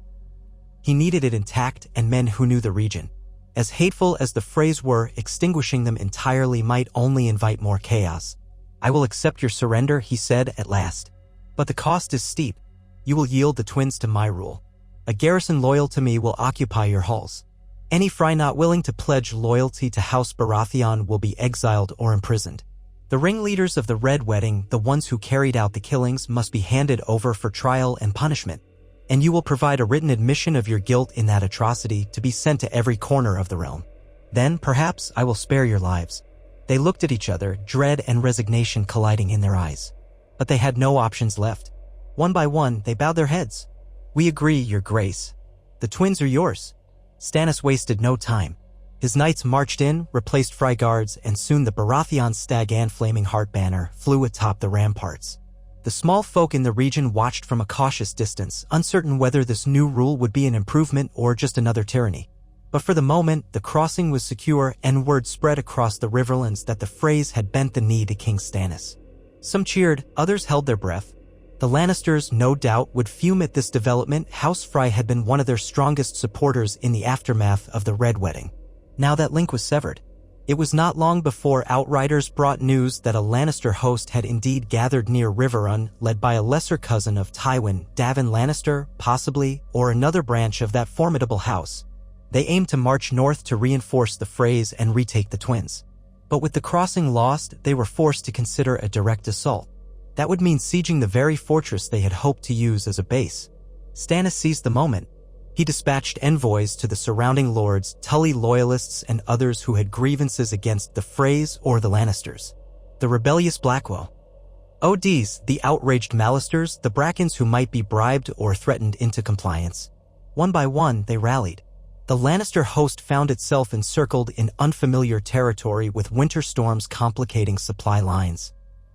He needed it intact and men who knew the region. As hateful as the Freys were, extinguishing them entirely might only invite more chaos. "I will accept your surrender," he said at last. "But the cost is steep. You will yield the twins to my rule. A garrison loyal to me will occupy your halls. Any Frey not willing to pledge loyalty to House Baratheon will be exiled or imprisoned. The ringleaders of the Red Wedding, the ones who carried out the killings, must be handed over for trial and punishment. And you will provide a written admission of your guilt in that atrocity to be sent to every corner of the realm. Then, perhaps, I will spare your lives." They looked at each other, dread and resignation colliding in their eyes. But they had no options left. One by one, they bowed their heads. "We agree, your grace. The twins are yours." Stannis wasted no time. His knights marched in, replaced Frey guards, and soon the Baratheon stag and flaming heart banner flew atop the ramparts. The small folk in the region watched from a cautious distance, uncertain whether this new rule would be an improvement or just another tyranny. But for the moment, the crossing was secure and word spread across the riverlands that the Freys had bent the knee to King Stannis. Some cheered, others held their breath. The Lannisters, no doubt, would fume at this development. House Frey had been one of their strongest supporters in the aftermath of the Red Wedding. Now that link was severed. It was not long before outriders brought news that a Lannister host had indeed gathered near Riverrun, led by a lesser cousin of Tywin, Davin Lannister, possibly, or another branch of that formidable house. They aimed to march north to reinforce the Freys and retake the twins. But with the crossing lost, they were forced to consider a direct assault. That would mean sieging the very fortress they had hoped to use as a base. Stannis seized the moment. He dispatched envoys to the surrounding lords, Tully loyalists, and others who had grievances against the Freys or the Lannisters. The rebellious Blackwell. ODs, the outraged Mallisters, the Brackens who might be bribed or threatened into compliance. One by one, they rallied. The Lannister host found itself encircled in unfamiliar territory with winter storms complicating supply lines.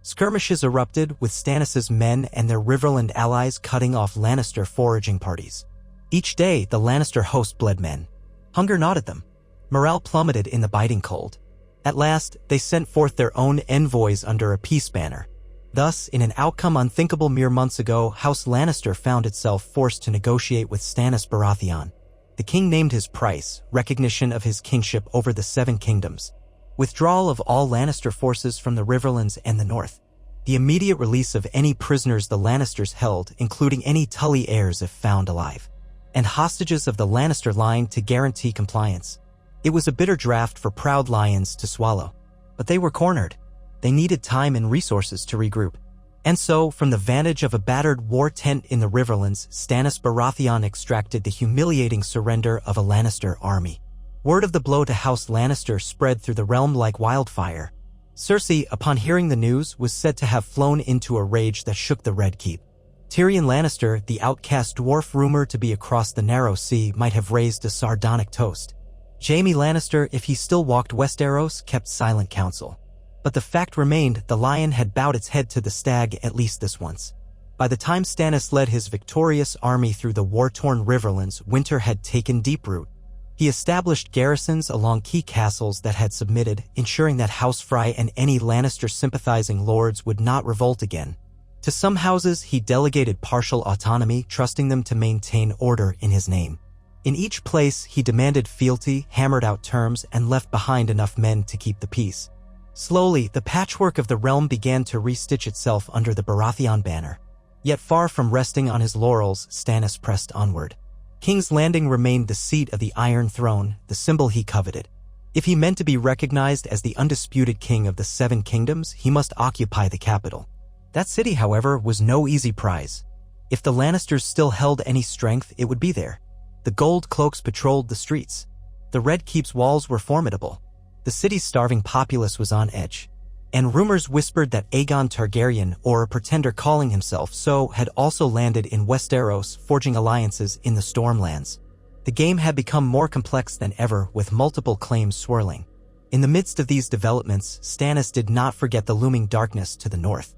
Skirmishes erupted, with Stannis' men and their Riverland allies cutting off Lannister foraging parties. Each day, the Lannister host bled men. Hunger gnawed at them. Morale plummeted in the biting cold. At last, they sent forth their own envoys under a peace banner. Thus, in an outcome unthinkable mere months ago, House Lannister found itself forced to negotiate with Stannis Baratheon. The king named his price, recognition of his kingship over the Seven Kingdoms. Withdrawal of all Lannister forces from the Riverlands and the north. The immediate release of any prisoners the Lannisters held, including any Tully heirs if found alive. And hostages of the Lannister line to guarantee compliance. It was a bitter draft for proud lions to swallow. But they were cornered. They needed time and resources to regroup. And so, from the vantage of a battered war tent in the Riverlands, Stannis Baratheon extracted the humiliating surrender of a Lannister army. Word of the blow to House Lannister spread through the realm like wildfire. Cersei, upon hearing the news, was said to have flown into a rage that shook the Red Keep. Tyrion Lannister, the outcast dwarf rumored to be across the Narrow Sea, might have raised a sardonic toast. Jaime Lannister, if he still walked Westeros, kept silent counsel. But the fact remained, the lion had bowed its head to the stag at least this once. By the time Stannis led his victorious army through the war-torn Riverlands, winter had taken deep root. He established garrisons along key castles that had submitted, ensuring that House Frey and any Lannister-sympathizing lords would not revolt again. To some houses, he delegated partial autonomy, trusting them to maintain order in his name. In each place, he demanded fealty, hammered out terms, and left behind enough men to keep the peace. Slowly, the patchwork of the realm began to restitch itself under the Baratheon banner. Yet far from resting on his laurels, Stannis pressed onward. King's Landing remained the seat of the Iron Throne, the symbol he coveted. If he meant to be recognized as the undisputed king of the Seven Kingdoms, he must occupy the capital. That city, however, was no easy prize. If the Lannisters still held any strength, it would be there. The gold cloaks patrolled the streets. The Red Keep's walls were formidable. The city's starving populace was on edge. And rumors whispered that Aegon Targaryen, or a pretender calling himself so, had also landed in Westeros, forging alliances in the Stormlands. The game had become more complex than ever, with multiple claims swirling. In the midst of these developments, Stannis did not forget the looming darkness to the north.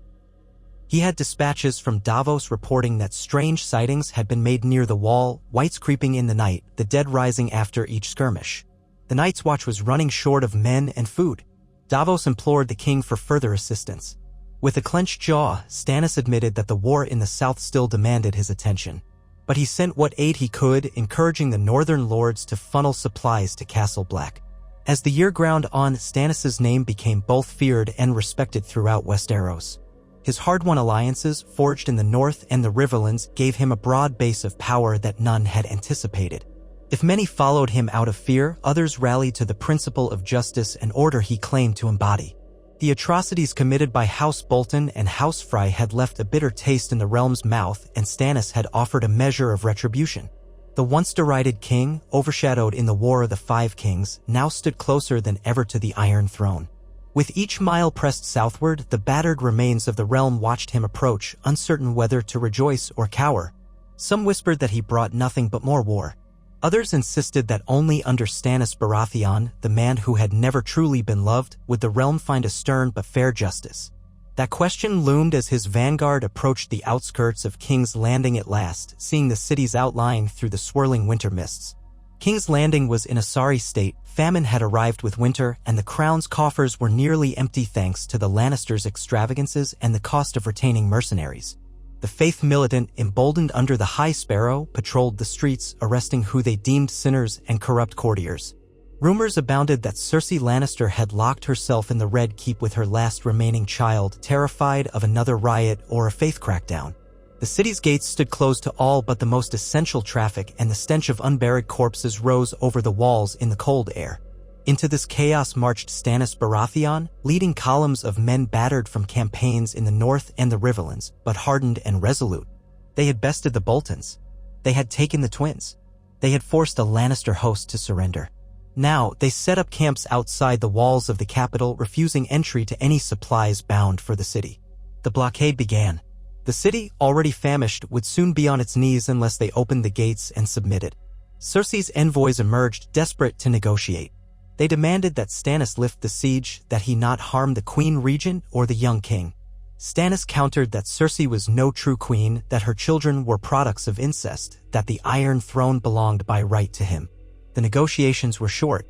He had dispatches from Davos reporting that strange sightings had been made near the wall, whites creeping in the night, the dead rising after each skirmish. The Night's Watch was running short of men and food. Davos implored the king for further assistance. With a clenched jaw, Stannis admitted that the war in the south still demanded his attention. But he sent what aid he could, encouraging the northern lords to funnel supplies to Castle Black. As the year ground on, Stannis' name became both feared and respected throughout Westeros. His hard-won alliances, forged in the north and the Riverlands, gave him a broad base of power that none had anticipated. If many followed him out of fear, others rallied to the principle of justice and order he claimed to embody. The atrocities committed by House Bolton and House Frey had left a bitter taste in the realm's mouth, and Stannis had offered a measure of retribution. The once derided king, overshadowed in the War of the Five Kings, now stood closer than ever to the Iron Throne. With each mile pressed southward, the battered remains of the realm watched him approach, uncertain whether to rejoice or cower. Some whispered that he brought nothing but more war. Others insisted that only under Stannis Baratheon, the man who had never truly been loved, would the realm find a stern but fair justice. That question loomed as his vanguard approached the outskirts of King's Landing at last, seeing the city's outline through the swirling winter mists. King's Landing was in a sorry state. Famine had arrived with winter, and the crown's coffers were nearly empty thanks to the Lannisters' extravagances and the cost of retaining mercenaries. The faith militant, emboldened under the High Sparrow, patrolled the streets, arresting who they deemed sinners and corrupt courtiers. Rumors abounded that Cersei Lannister had locked herself in the Red Keep with her last remaining child, terrified of another riot or a faith crackdown. The city's gates stood closed to all but the most essential traffic, and the stench of unburied corpses rose over the walls in the cold air. Into this chaos marched Stannis Baratheon, leading columns of men battered from campaigns in the north and the Riverlands, but hardened and resolute. They had bested the Boltons. They had taken the Twins. They had forced a Lannister host to surrender. Now, they set up camps outside the walls of the capital, refusing entry to any supplies bound for the city. The blockade began. The city, already famished, would soon be on its knees unless they opened the gates and submitted. Cersei's envoys emerged, desperate to negotiate. They demanded that Stannis lift the siege, that he not harm the Queen Regent or the young king. Stannis countered that Cersei was no true queen, that her children were products of incest, that the Iron Throne belonged by right to him. The negotiations were short.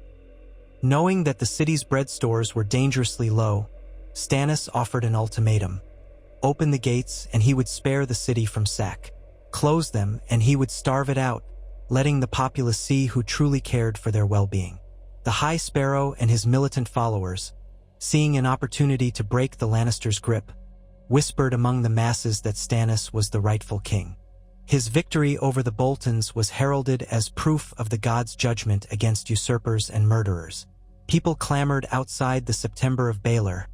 Knowing that the city's bread stores were dangerously low, Stannis offered an ultimatum. Open the gates and he would spare the city from sack. Close them and he would starve it out, letting the populace see who truly cared for their well-being. The High Sparrow and his militant followers, seeing an opportunity to break the Lannisters' grip, whispered among the masses that Stannis was the rightful king. His victory over the Boltons was heralded as proof of the gods' judgment against usurpers and murderers. People clamored outside the September of Baelor.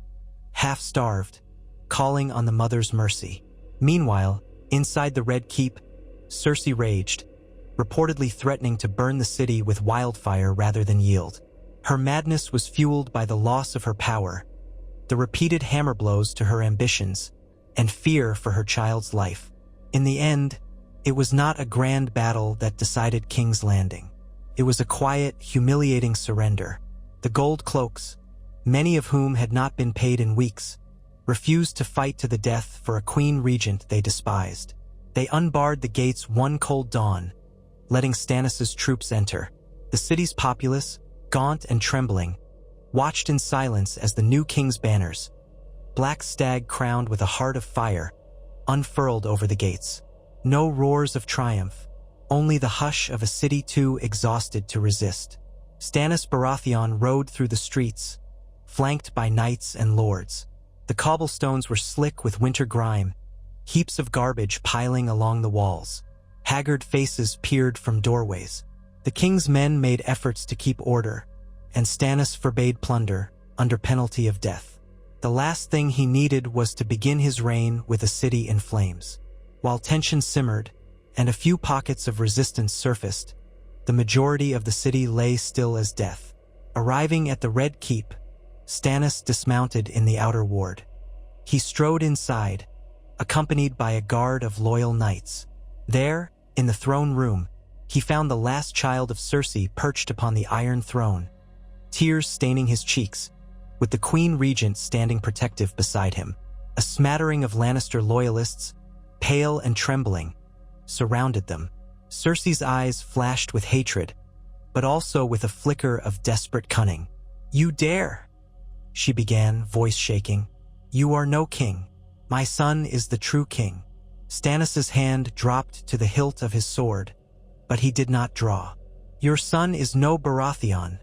half-starved, calling on the mother's mercy. Meanwhile, inside the Red Keep, Cersei raged, reportedly threatening to burn the city with wildfire rather than yield. Her madness was fueled by the loss of her power, the repeated hammer blows to her ambitions, and fear for her child's life. In the end, it was not a grand battle that decided King's Landing. It was a quiet, humiliating surrender. The Gold Cloaks, many of whom had not been paid in weeks, refused to fight to the death for a queen regent they despised. They unbarred the gates one cold dawn, letting Stannis' troops enter. The city's populace, gaunt and trembling, watched in silence as the new king's banners, black stag crowned with a heart of fire, unfurled over the gates. No roars of triumph, only the hush of a city too exhausted to resist. Stannis Baratheon rode through the streets, flanked by knights and lords. The cobblestones were slick with winter grime, heaps of garbage piling along the walls. Haggard faces peered from doorways. The king's men made efforts to keep order, and Stannis forbade plunder, under penalty of death. The last thing he needed was to begin his reign with a city in flames. While tension simmered, and a few pockets of resistance surfaced, the majority of the city lay still as death. Arriving at the Red Keep, Stannis dismounted in the outer ward. He strode inside, accompanied by a guard of loyal knights. There, in the throne room, he found the last child of Cersei perched upon the Iron Throne, tears staining his cheeks, with the Queen Regent standing protective beside him. A smattering of Lannister loyalists, pale and trembling, surrounded them. Cersei's eyes flashed with hatred, but also with a flicker of desperate cunning. "You dare!" she began, voice shaking. "You are no king. My son is the true king." Stannis' hand dropped to the hilt of his sword, but he did not draw. "Your son is no Baratheon,"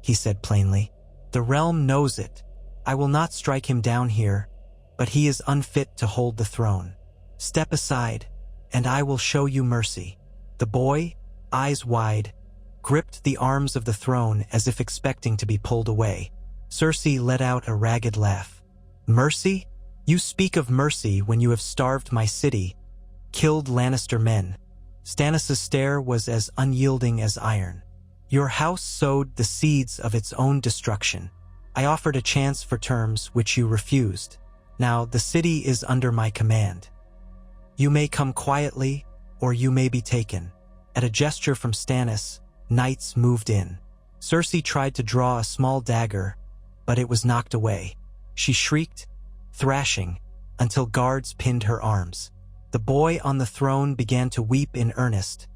he said plainly. "The realm knows it. I will not strike him down here, but he is unfit to hold the throne. Step aside, and I will show you mercy." The boy, eyes wide, gripped the arms of the throne as if expecting to be pulled away. Cersei let out a ragged laugh. "Mercy? You speak of mercy when you have starved my city, killed Lannister men." Stannis' stare was as unyielding as iron. "Your house sowed the seeds of its own destruction. I offered a chance for terms which you refused. Now the city is under my command. You may come quietly, or you may be taken." At a gesture from Stannis, knights moved in. Cersei tried to draw a small dagger, but it was knocked away. She shrieked, thrashing, until guards pinned her arms. The boy on the throne began to weep in earnest,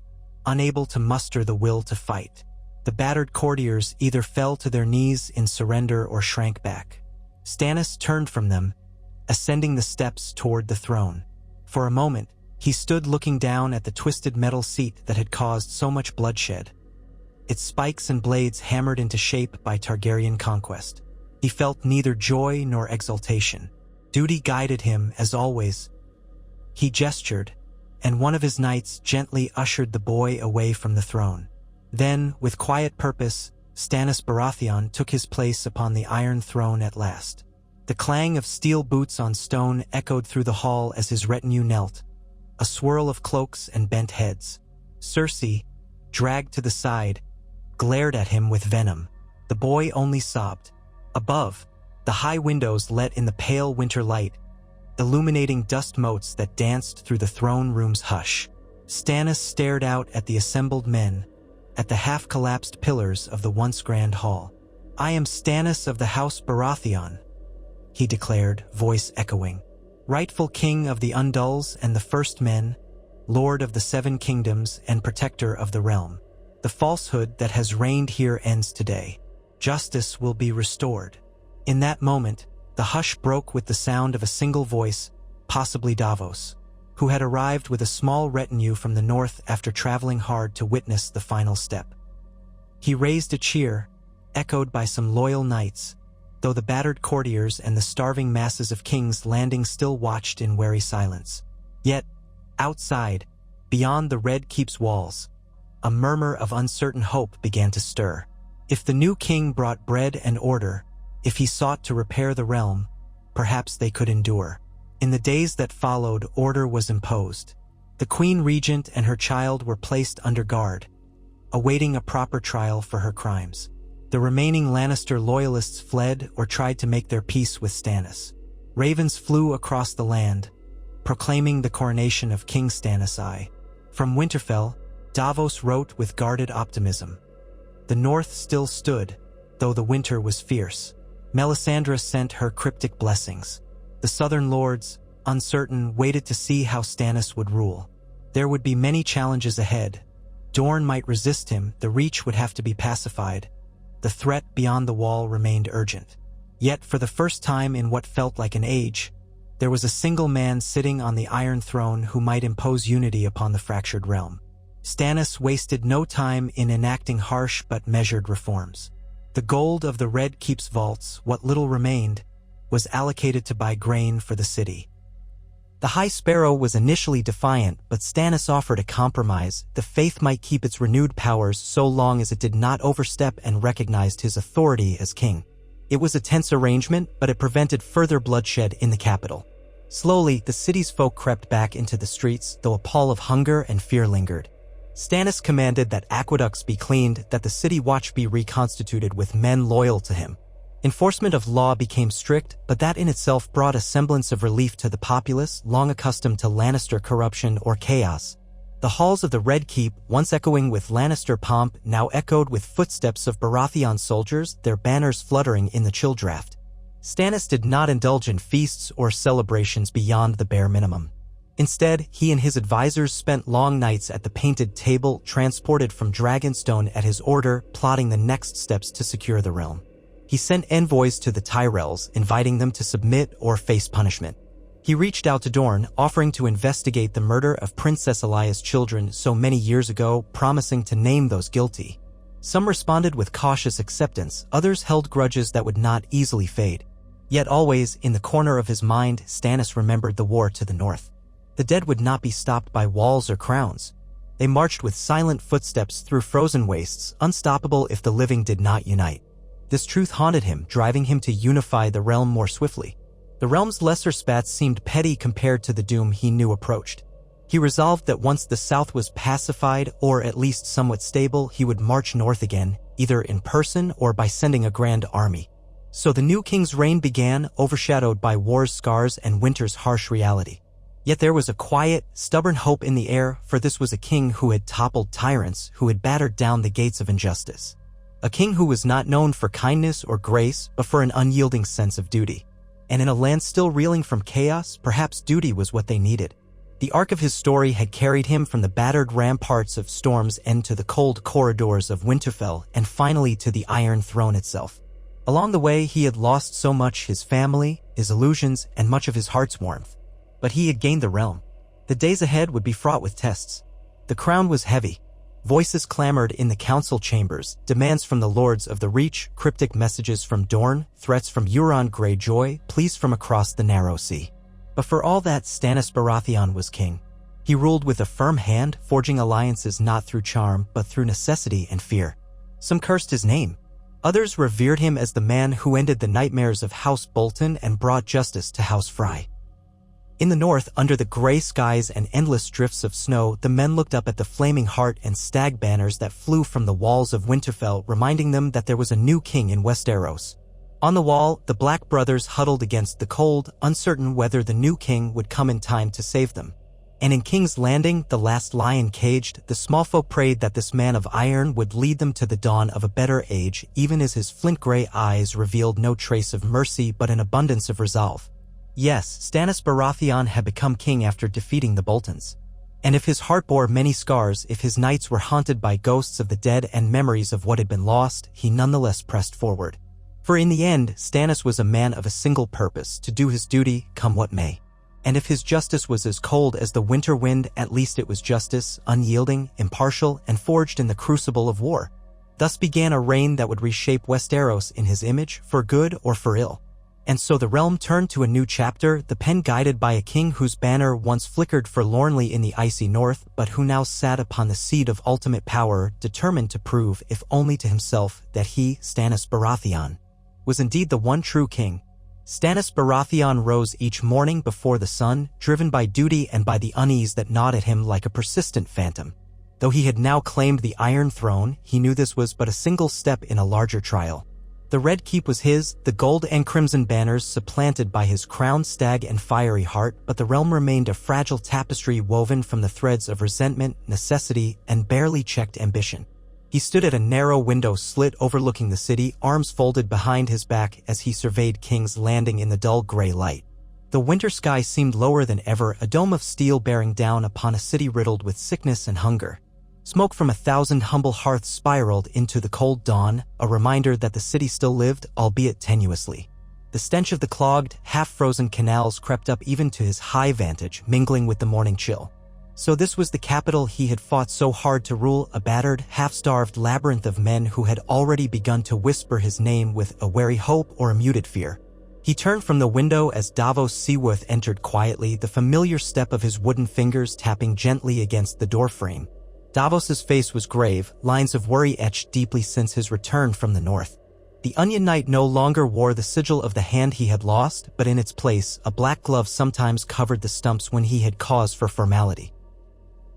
unable to muster the will to fight. The battered courtiers either fell to their knees in surrender or shrank back. Stannis turned from them, ascending the steps toward the throne. For a moment, he stood looking down at the twisted metal seat that had caused so much bloodshed, its spikes and blades hammered into shape by Targaryen conquest. He felt neither joy nor exultation. Duty guided him, as always. He gestured, and one of his knights gently ushered the boy away from the throne. Then, with quiet purpose, Stannis Baratheon took his place upon the Iron Throne at last. The clang of steel boots on stone echoed through the hall as his retinue knelt, a swirl of cloaks and bent heads. Cersei, dragged to the side, glared at him with venom. The boy only sobbed. Above, the high windows let in the pale winter light, illuminating dust motes that danced through the throne room's hush. Stannis stared out at the assembled men, at the half-collapsed pillars of the once grand hall. "I am Stannis of the House Baratheon," he declared, voice echoing. "Rightful king of the Undulls and the First Men, lord of the Seven Kingdoms and protector of the realm. The falsehood that has reigned here ends today. Justice will be restored." In that moment, the hush broke with the sound of a single voice, possibly Davos, who had arrived with a small retinue from the north after traveling hard to witness the final step. He raised a cheer, echoed by some loyal knights, though the battered courtiers and the starving masses of King's Landing still watched in wary silence. Yet, outside, beyond the Red Keep's walls, a murmur of uncertain hope began to stir. If the new king brought bread and order, if he sought to repair the realm, perhaps they could endure. In the days that followed, order was imposed. The Queen Regent and her child were placed under guard, awaiting a proper trial for her crimes. The remaining Lannister loyalists fled or tried to make their peace with Stannis. Ravens flew across the land, proclaiming the coronation of King Stannis I. From Winterfell, Davos wrote with guarded optimism. The north still stood, though the winter was fierce. Melisandre sent her cryptic blessings. The southern lords, uncertain, waited to see how Stannis would rule. There would be many challenges ahead. Dorne might resist him, the Reach would have to be pacified. The threat beyond the wall remained urgent. Yet, for the first time in what felt like an age, there was a single man sitting on the Iron Throne who might impose unity upon the fractured realm. Stannis wasted no time in enacting harsh but measured reforms. The gold of the Red Keep's vaults, what little remained, was allocated to buy grain for the city. The High Sparrow was initially defiant, but Stannis offered a compromise. The faith might keep its renewed powers so long as it did not overstep and recognized his authority as king. It was a tense arrangement, but it prevented further bloodshed in the capital. Slowly, the city's folk crept back into the streets, though a pall of hunger and fear lingered. Stannis commanded that aqueducts be cleaned, that the city watch be reconstituted with men loyal to him. Enforcement of law became strict, but that in itself brought a semblance of relief to the populace, long accustomed to Lannister corruption or chaos. The halls of the Red Keep, once echoing with Lannister pomp, now echoed with footsteps of Baratheon soldiers, their banners fluttering in the chill draft. Stannis did not indulge in feasts or celebrations beyond the bare minimum. Instead, he and his advisors spent long nights at the painted table, transported from Dragonstone at his order, plotting the next steps to secure the realm. He sent envoys to the Tyrells, inviting them to submit or face punishment. He reached out to Dorne, offering to investigate the murder of Princess Alia's children so many years ago, promising to name those guilty. Some responded with cautious acceptance, others held grudges that would not easily fade. Yet always, in the corner of his mind, Stannis remembered the war to the north. The dead would not be stopped by walls or crowns. They marched with silent footsteps through frozen wastes, unstoppable if the living did not unite. This truth haunted him, driving him to unify the realm more swiftly. The realm's lesser spats seemed petty compared to the doom he knew approached. He resolved that once the south was pacified, or at least somewhat stable, he would march north again, either in person or by sending a grand army. So the new king's reign began, overshadowed by war's scars and winter's harsh reality. Yet there was a quiet, stubborn hope in the air, for this was a king who had toppled tyrants, who had battered down the gates of injustice. A king who was not known for kindness or grace, but for an unyielding sense of duty. And in a land still reeling from chaos, perhaps duty was what they needed. The arc of his story had carried him from the battered ramparts of Storm's End to the cold corridors of Winterfell, and finally to the Iron Throne itself. Along the way, he had lost so much: his family, his illusions, and much of his heart's warmth. But he had gained the realm. The days ahead would be fraught with tests. The crown was heavy. Voices clamored in the council chambers, demands from the lords of the Reach, cryptic messages from Dorne, threats from Euron Greyjoy, pleas from across the narrow sea. But for all that, Stannis Baratheon was king. He ruled with a firm hand, forging alliances not through charm, but through necessity and fear. Some cursed his name. Others revered him as the man who ended the nightmares of House Bolton and brought justice to House Frey. In the north, under the gray skies and endless drifts of snow, the men looked up at the flaming heart and stag banners that flew from the walls of Winterfell, reminding them that there was a new king in Westeros. On the wall, the Black brothers huddled against the cold, uncertain whether the new king would come in time to save them. And in King's Landing, the last lion caged, the small folk prayed that this man of iron would lead them to the dawn of a better age, even as his flint-gray eyes revealed no trace of mercy but an abundance of resolve. Yes, Stannis Baratheon had become king after defeating the Boltons. And if his heart bore many scars, if his nights were haunted by ghosts of the dead and memories of what had been lost, he nonetheless pressed forward. For in the end, Stannis was a man of a single purpose: to do his duty, come what may. And if his justice was as cold as the winter wind, at least it was justice, unyielding, impartial, and forged in the crucible of war. Thus began a reign that would reshape Westeros in his image, for good or for ill. And so the realm turned to a new chapter, the pen guided by a king whose banner once flickered forlornly in the icy north, but who now sat upon the seat of ultimate power, determined to prove, if only to himself, that he, Stannis Baratheon, was indeed the one true king. Stannis Baratheon rose each morning before the sun, driven by duty and by the unease that gnawed at him like a persistent phantom. Though he had now claimed the Iron Throne, he knew this was but a single step in a larger trial. The Red Keep was his, the gold and crimson banners supplanted by his crowned stag and fiery heart, but the realm remained a fragile tapestry woven from the threads of resentment, necessity, and barely checked ambition. He stood at a narrow window slit overlooking the city, arms folded behind his back as he surveyed King's Landing in the dull gray light. The winter sky seemed lower than ever, a dome of steel bearing down upon a city riddled with sickness and hunger. Smoke from 1,000 humble hearths spiraled into the cold dawn, a reminder that the city still lived, albeit tenuously. The stench of the clogged, half-frozen canals crept up even to his high vantage, mingling with the morning chill. So this was the capital he had fought so hard to rule, a battered, half-starved labyrinth of men who had already begun to whisper his name with a wary hope or a muted fear. He turned from the window as Davos Seaworth entered quietly, the familiar step of his wooden fingers tapping gently against the doorframe. Davos's face was grave, lines of worry etched deeply since his return from the north. The Onion Knight no longer wore the sigil of the hand he had lost, but in its place, a black glove sometimes covered the stumps when he had cause for formality.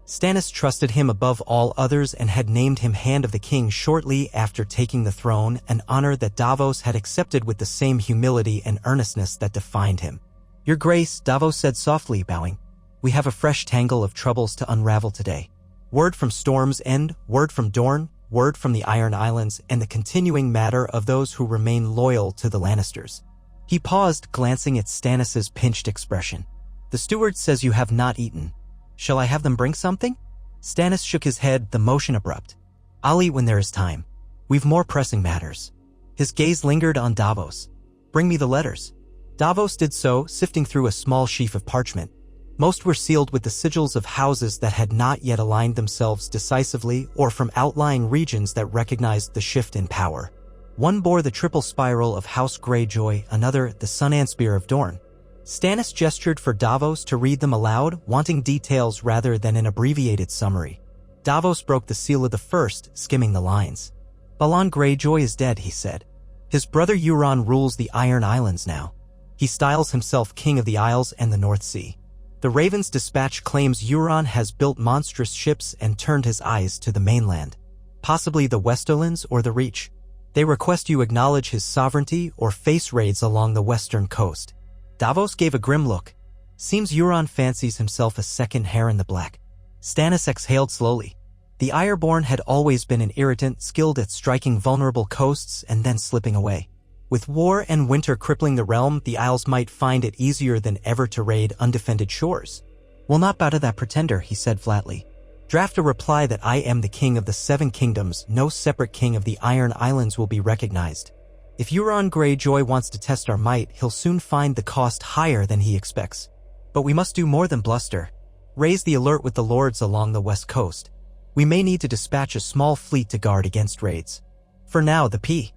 Stannis trusted him above all others and had named him Hand of the King shortly after taking the throne, an honor that Davos had accepted with the same humility and earnestness that defined him. "Your Grace," Davos said softly, bowing, "we have a fresh tangle of troubles to unravel today. Word from Storm's End, word from Dorne, word from the Iron Islands, and the continuing matter of those who remain loyal to the Lannisters." He paused, glancing at Stannis's pinched expression. "The steward says you have not eaten. Shall I have them bring something?" Stannis shook his head, the motion abrupt. "I'll eat when there is time. We've more pressing matters." His gaze lingered on Davos. "Bring me the letters." Davos did so, sifting through a small sheaf of parchment. Most were sealed with the sigils of houses that had not yet aligned themselves decisively, or from outlying regions that recognized the shift in power. One bore the triple spiral of House Greyjoy, another the Sun and Spear of Dorne. Stannis gestured for Davos to read them aloud, wanting details rather than an abbreviated summary. Davos broke the seal of the first, skimming the lines. "Balon Greyjoy is dead," he said. "His brother Euron rules the Iron Islands now. He styles himself King of the Isles and the North Sea. The Raven's dispatch claims Euron has built monstrous ships and turned his eyes to the mainland. Possibly the Westerlands or the Reach. They request you acknowledge his sovereignty or face raids along the western coast." Davos gave a grim look. "Seems Euron fancies himself a second Hair in the Black." Stannis exhaled slowly. The Ironborn had always been an irritant, skilled at striking vulnerable coasts and then slipping away. With war and winter crippling the realm, the Isles might find it easier than ever to raid undefended shores. "We'll not bow to that pretender," he said flatly. "Draft a reply that I am the king of the Seven Kingdoms, no separate king of the Iron Islands will be recognized. If Euron Greyjoy wants to test our might, he'll soon find the cost higher than he expects. But we must do more than bluster. Raise the alert with the lords along the west coast. We may need to dispatch a small fleet to guard against raids. For now, the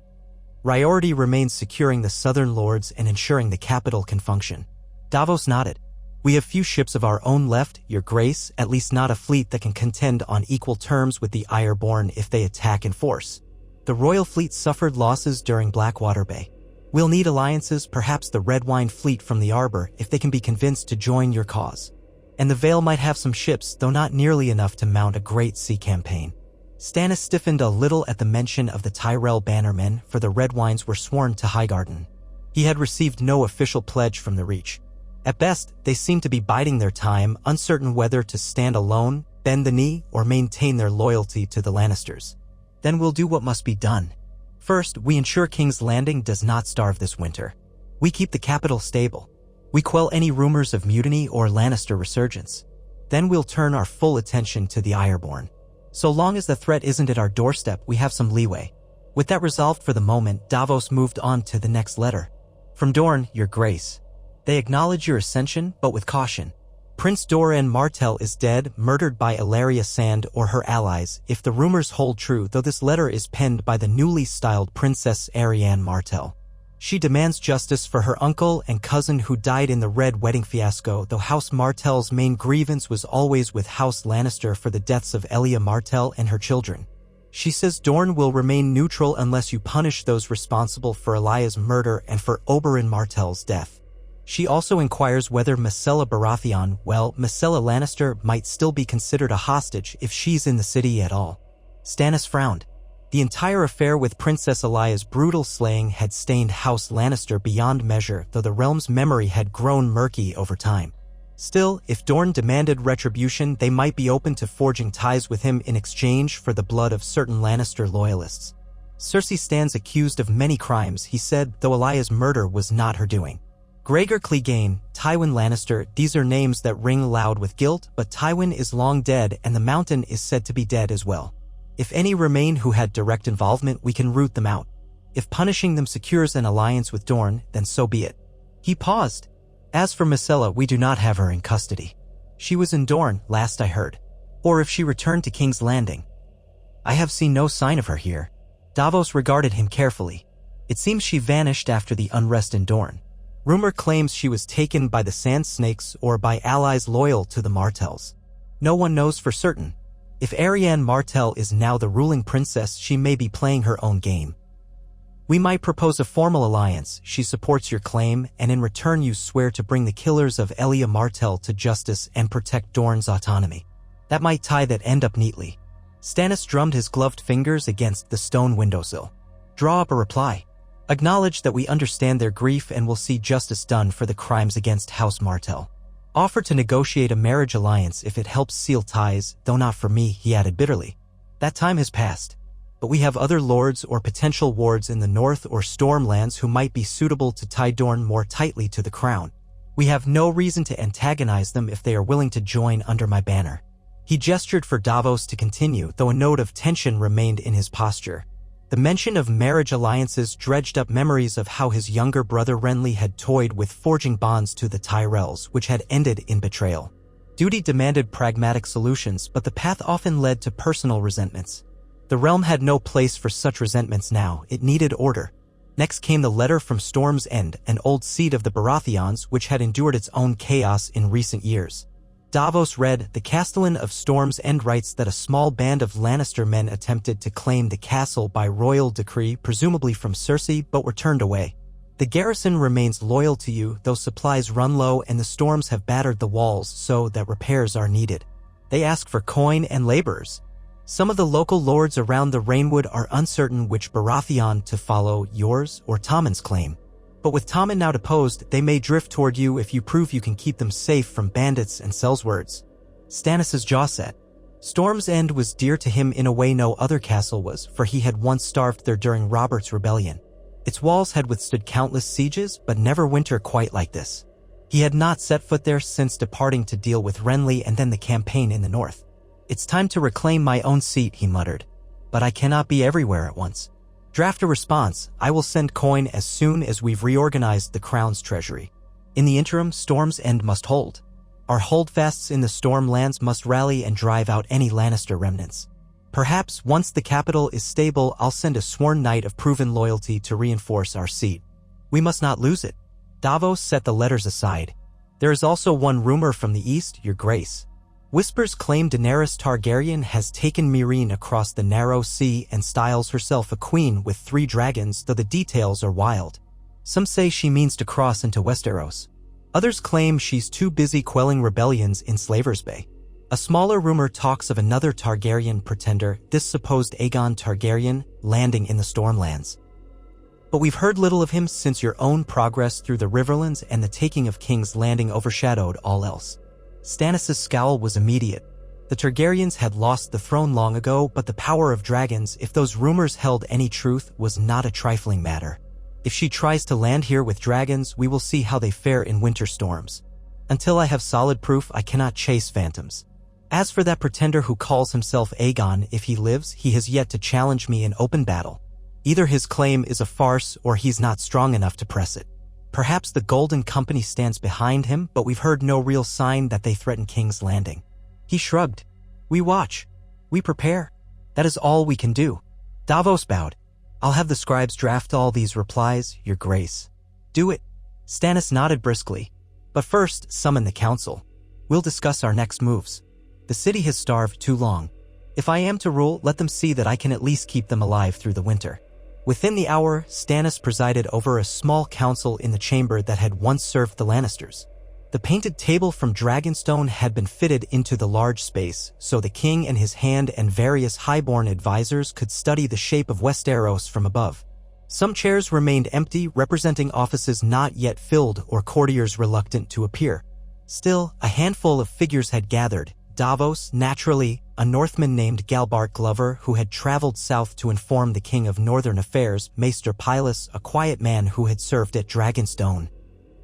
priority remains securing the southern lords and ensuring the capital can function." Davos nodded. "We have few ships of our own left, Your Grace, at least not a fleet that can contend on equal terms with the Ironborn if they attack in force. The Royal Fleet suffered losses during Blackwater Bay. We'll need alliances, perhaps the Red Wine Fleet from the Arbor, if they can be convinced to join your cause. And the Vale might have some ships, though not nearly enough to mount a great sea campaign." Stannis stiffened a little at the mention of the Tyrell bannermen, for the Red Wines were sworn to Highgarden. He had received no official pledge from the Reach. At best, they seemed to be biding their time, uncertain whether to stand alone, bend the knee, or maintain their loyalty to the Lannisters. "Then we'll do what must be done. First, we ensure King's Landing does not starve this winter. We keep the capital stable. We quell any rumors of mutiny or Lannister resurgence. Then we'll turn our full attention to the Ironborn. So long as the threat isn't at our doorstep, we have some leeway." With that resolved for the moment, Davos moved on to the next letter. "From Dorne, Your Grace. They acknowledge your ascension, but with caution. Prince Doran Martell is dead, murdered by Ilaria Sand or her allies, if the rumors hold true, though this letter is penned by the newly styled Princess Arianne Martell. She demands justice for her uncle and cousin who died in the Red Wedding fiasco, though House Martell's main grievance was always with House Lannister for the deaths of Elia Martell and her children. She says Dorne will remain neutral unless you punish those responsible for Elaya's murder and for Oberyn Martell's death. She also inquires whether Myrcella Baratheon, Myrcella Lannister, might still be considered a hostage if she's in the city at all. Stannis frowned. The entire affair with Princess Elaya's brutal slaying had stained House Lannister beyond measure, though the realm's memory had grown murky over time. Still, if Dorne demanded retribution, they might be open to forging ties with him in exchange for the blood of certain Lannister loyalists. Cersei stands accused of many crimes, he said, though Elaya's murder was not her doing. Gregor Clegane, Tywin Lannister, these are names that ring loud with guilt, but Tywin is long dead and the Mountain is said to be dead as well. If any remain who had direct involvement, we can root them out. If punishing them secures an alliance with Dorne, then so be it. He paused. As for Myrcella, we do not have her in custody. She was in Dorne, last I heard. Or if she returned to King's Landing. I have seen no sign of her here. Davos regarded him carefully. It seems she vanished after the unrest in Dorne. Rumor claims she was taken by the Sand Snakes or by allies loyal to the Martells. No one knows for certain. If Arianne Martell is now the ruling princess, she may be playing her own game. We might propose a formal alliance. She supports your claim, and in return you swear to bring the killers of Elia Martell to justice and protect Dorne's autonomy. That might tie that end up neatly. Stannis drummed his gloved fingers against the stone windowsill. Draw up a reply. Acknowledge that we understand their grief and will see justice done for the crimes against House Martell. Offer to negotiate a marriage alliance if it helps seal ties, though not for me, he added bitterly. That time has passed. But we have other lords or potential wards in the North or Stormlands who might be suitable to tie Dorne more tightly to the crown. We have no reason to antagonize them if they are willing to join under my banner. He gestured for Davos to continue, though a note of tension remained in his posture. The mention of marriage alliances dredged up memories of how his younger brother Renly had toyed with forging bonds to the Tyrells, which had ended in betrayal. Duty demanded pragmatic solutions, but the path often led to personal resentments. The realm had no place for such resentments now. It needed order. Next came the letter from Storm's End, an old seat of the Baratheons which had endured its own chaos in recent years. Davos read, the Castellan of Storm's End writes that a small band of Lannister men attempted to claim the castle by royal decree, presumably from Cersei, but were turned away. The garrison remains loyal to you, though supplies run low and the storms have battered the walls so that repairs are needed. They ask for coin and laborers. Some of the local lords around the Rainwood are uncertain which Baratheon to follow, yours or Tommen's claim. But with Tommen now deposed, they may drift toward you if you prove you can keep them safe from bandits and sellswords. Stannis' jaw set. Storm's End was dear to him in a way no other castle was, for he had once starved there during Robert's rebellion. Its walls had withstood countless sieges, but never winter quite like this. He had not set foot there since departing to deal with Renly and then the campaign in the north. It's time to reclaim my own seat, he muttered. But I cannot be everywhere at once. Draft a response. I will send coin as soon as we've reorganized the crown's treasury. In the interim, Storm's End must hold. Our holdfasts in the Stormlands must rally and drive out any Lannister remnants. Perhaps once the capital is stable, I'll send a sworn knight of proven loyalty to reinforce our seat. We must not lose it. Davos set the letters aside. There is also one rumor from the east, your grace. Whispers claim Daenerys Targaryen has taken Meereen across the narrow sea and styles herself a queen with 3 dragons, though the details are wild. Some say she means to cross into Westeros. Others claim she's too busy quelling rebellions in Slaver's Bay. A smaller rumor talks of another Targaryen pretender, this supposed Aegon Targaryen, landing in the Stormlands. But we've heard little of him since your own progress through the Riverlands and the taking of King's Landing overshadowed all else. Stannis' scowl was immediate. The Targaryens had lost the throne long ago, but the power of dragons, if those rumors held any truth, was not a trifling matter. If she tries to land here with dragons, we will see how they fare in winter storms. Until I have solid proof, I cannot chase phantoms. As for that pretender who calls himself Aegon, if he lives, he has yet to challenge me in open battle. Either his claim is a farce or he's not strong enough to press it. Perhaps the Golden Company stands behind him, but we've heard no real sign that they threaten King's Landing. He shrugged. We watch. We prepare. That is all we can do. Davos bowed. I'll have the scribes draft all these replies, your grace. Do it. Stannis nodded briskly. But first, summon the council. We'll discuss our next moves. The city has starved too long. If I am to rule, let them see that I can at least keep them alive through the winter." Within the hour, Stannis presided over a small council in the chamber that had once served the Lannisters. The painted table from Dragonstone had been fitted into the large space, so the king and his hand and various highborn advisors could study the shape of Westeros from above. Some chairs remained empty, representing offices not yet filled or courtiers reluctant to appear. Still, a handful of figures had gathered. Davos, naturally, a Northman named Galbart Glover who had traveled south to inform the king of northern affairs, Maester Pylus, a quiet man who had served at Dragonstone,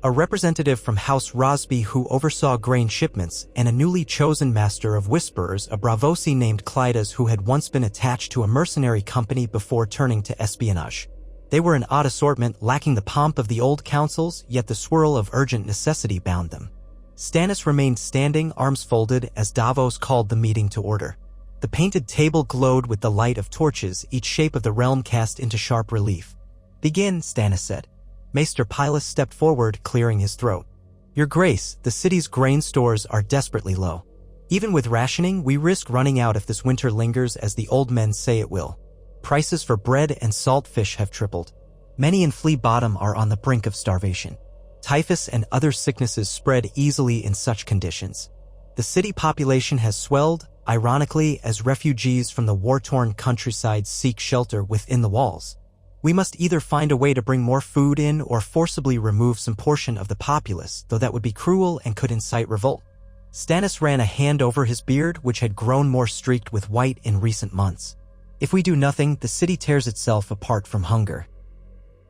a representative from House Rosby who oversaw grain shipments, and a newly chosen master of whisperers, a Bravosi named Clydas who had once been attached to a mercenary company before turning to espionage. They were an odd assortment, lacking the pomp of the old councils, yet the swirl of urgent necessity bound them. Stannis remained standing, arms folded, as Davos called the meeting to order. The painted table glowed with the light of torches, each shape of the realm cast into sharp relief. "Begin," Stannis said. Maester Pylus stepped forward, clearing his throat. "Your Grace, the city's grain stores are desperately low. Even with rationing, we risk running out if this winter lingers as the old men say it will. Prices for bread and salt fish have tripled. Many in Flea Bottom are on the brink of starvation. Typhus and other sicknesses spread easily in such conditions. The city population has swelled, ironically, as refugees from the war-torn countryside seek shelter within the walls. We must either find a way to bring more food in or forcibly remove some portion of the populace, though that would be cruel and could incite revolt." Stannis ran a hand over his beard, which had grown more streaked with white in recent months. "If we do nothing, the city tears itself apart from hunger.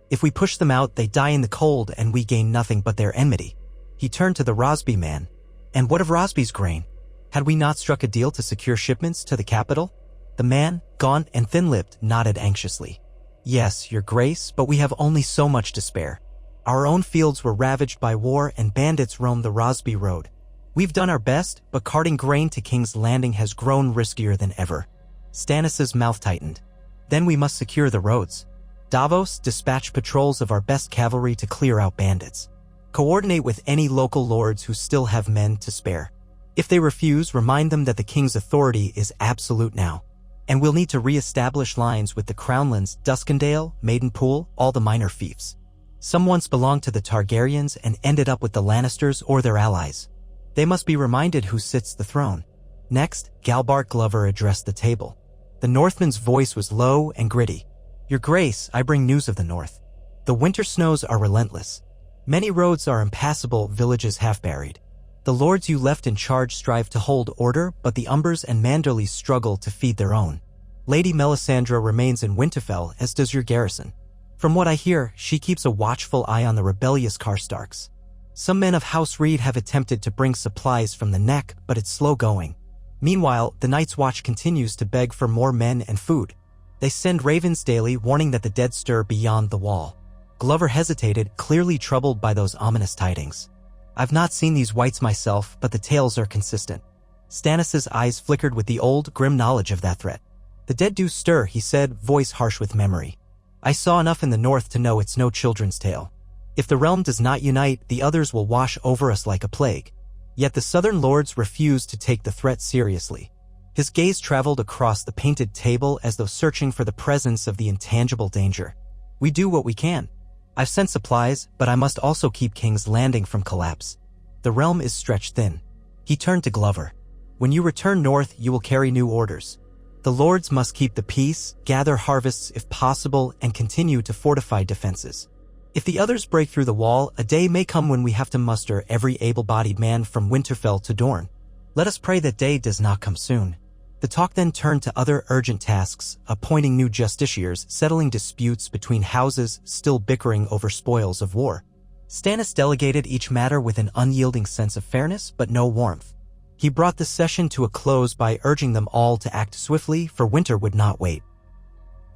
If we push them out, they die in the cold and we gain nothing but their enmity." He turned to the Rosby man. "And what of Rosby's grain? Had we not struck a deal to secure shipments to the capital?" The man, gaunt and thin-lipped, nodded anxiously. "Yes, Your Grace, but we have only so much to spare. Our own fields were ravaged by war and bandits roamed the Rosby Road. We've done our best, but carting grain to King's Landing has grown riskier than ever." Stannis' mouth tightened. "Then we must secure the roads. Davos, dispatch patrols of our best cavalry to clear out bandits. Coordinate with any local lords who still have men to spare. If they refuse, remind them that the king's authority is absolute now. And we'll need to re-establish lines with the Crownlands, Duskendale, Maidenpool, all the minor fiefs. Some once belonged to the Targaryens and ended up with the Lannisters or their allies. They must be reminded who sits the throne." Next, Galbart Glover addressed the table. The Northman's voice was low and gritty. "Your Grace, I bring news of the North. The winter snows are relentless. Many roads are impassable, villages half-buried. The lords you left in charge strive to hold order, but the Umbers and Manderleys struggle to feed their own. Lady Melisandre remains in Winterfell, as does your garrison. From what I hear, she keeps a watchful eye on the rebellious Karstarks. Some men of House Reed have attempted to bring supplies from the Neck, but it's slow going. Meanwhile, the Night's Watch continues to beg for more men and food. They send ravens daily, warning that the dead stir beyond the wall." Glover hesitated, clearly troubled by those ominous tidings. "I've not seen these wights myself, but the tales are consistent." Stannis' eyes flickered with the old, grim knowledge of that threat. "The dead do stir," he said, voice harsh with memory. "I saw enough in the north to know it's no children's tale. If the realm does not unite, the others will wash over us like a plague." Yet the southern lords refused to take the threat seriously. His gaze traveled across the painted table as though searching for the presence of the intangible danger. "We do what we can. I've sent supplies, but I must also keep King's Landing from collapse. The realm is stretched thin." He turned to Glover. "When you return north, you will carry new orders. The lords must keep the peace, gather harvests if possible, and continue to fortify defenses. If the others break through the wall, a day may come when we have to muster every able-bodied man from Winterfell to Dorne. Let us pray that day does not come soon." The talk then turned to other urgent tasks, appointing new justiciars, settling disputes between houses still bickering over spoils of war. Stannis delegated each matter with an unyielding sense of fairness, but no warmth. He brought the session to a close by urging them all to act swiftly, for winter would not wait.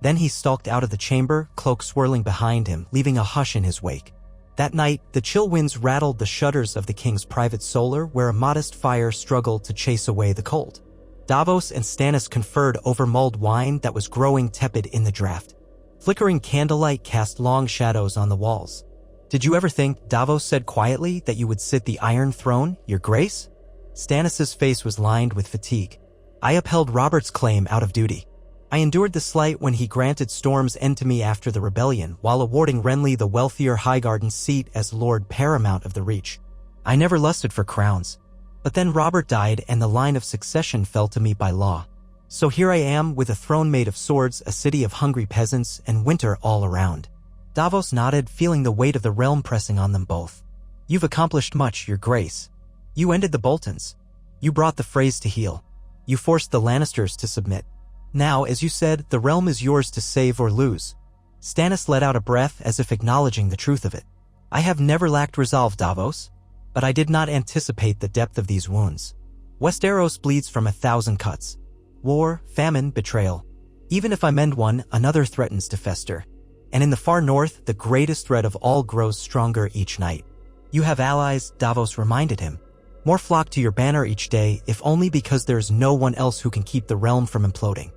Then he stalked out of the chamber, cloak swirling behind him, leaving a hush in his wake. That night, the chill winds rattled the shutters of the king's private solar, where a modest fire struggled to chase away the cold. Davos and Stannis conferred over mulled wine that was growing tepid in the draft. Flickering candlelight cast long shadows on the walls. "Did you ever think," Davos said quietly, "that you would sit the Iron Throne, Your Grace?" Stannis' face was lined with fatigue. I upheld Robert's claim out of duty. I endured the slight when he granted Storm's end to me after the rebellion, while awarding Renly the wealthier Highgarden seat as Lord Paramount of the Reach. I never lusted for crowns. But then Robert died and the line of succession fell to me by law. So here I am with a throne made of swords, a city of hungry peasants, and winter all around. Davos nodded, feeling the weight of the realm pressing on them both. You've accomplished much, Your Grace. You ended the Boltons. You brought the Freys to heel. You forced the Lannisters to submit. Now, as you said, the realm is yours to save or lose. Stannis let out a breath as if acknowledging the truth of it. I have never lacked resolve, Davos, but I did not anticipate the depth of these wounds. Westeros bleeds from 1,000 cuts. War, famine, betrayal. Even if I mend one, another threatens to fester. And in the far north, the greatest threat of all grows stronger each night. You have allies, Davos reminded him. More flock to your banner each day, if only because there's no one else who can keep the realm from imploding.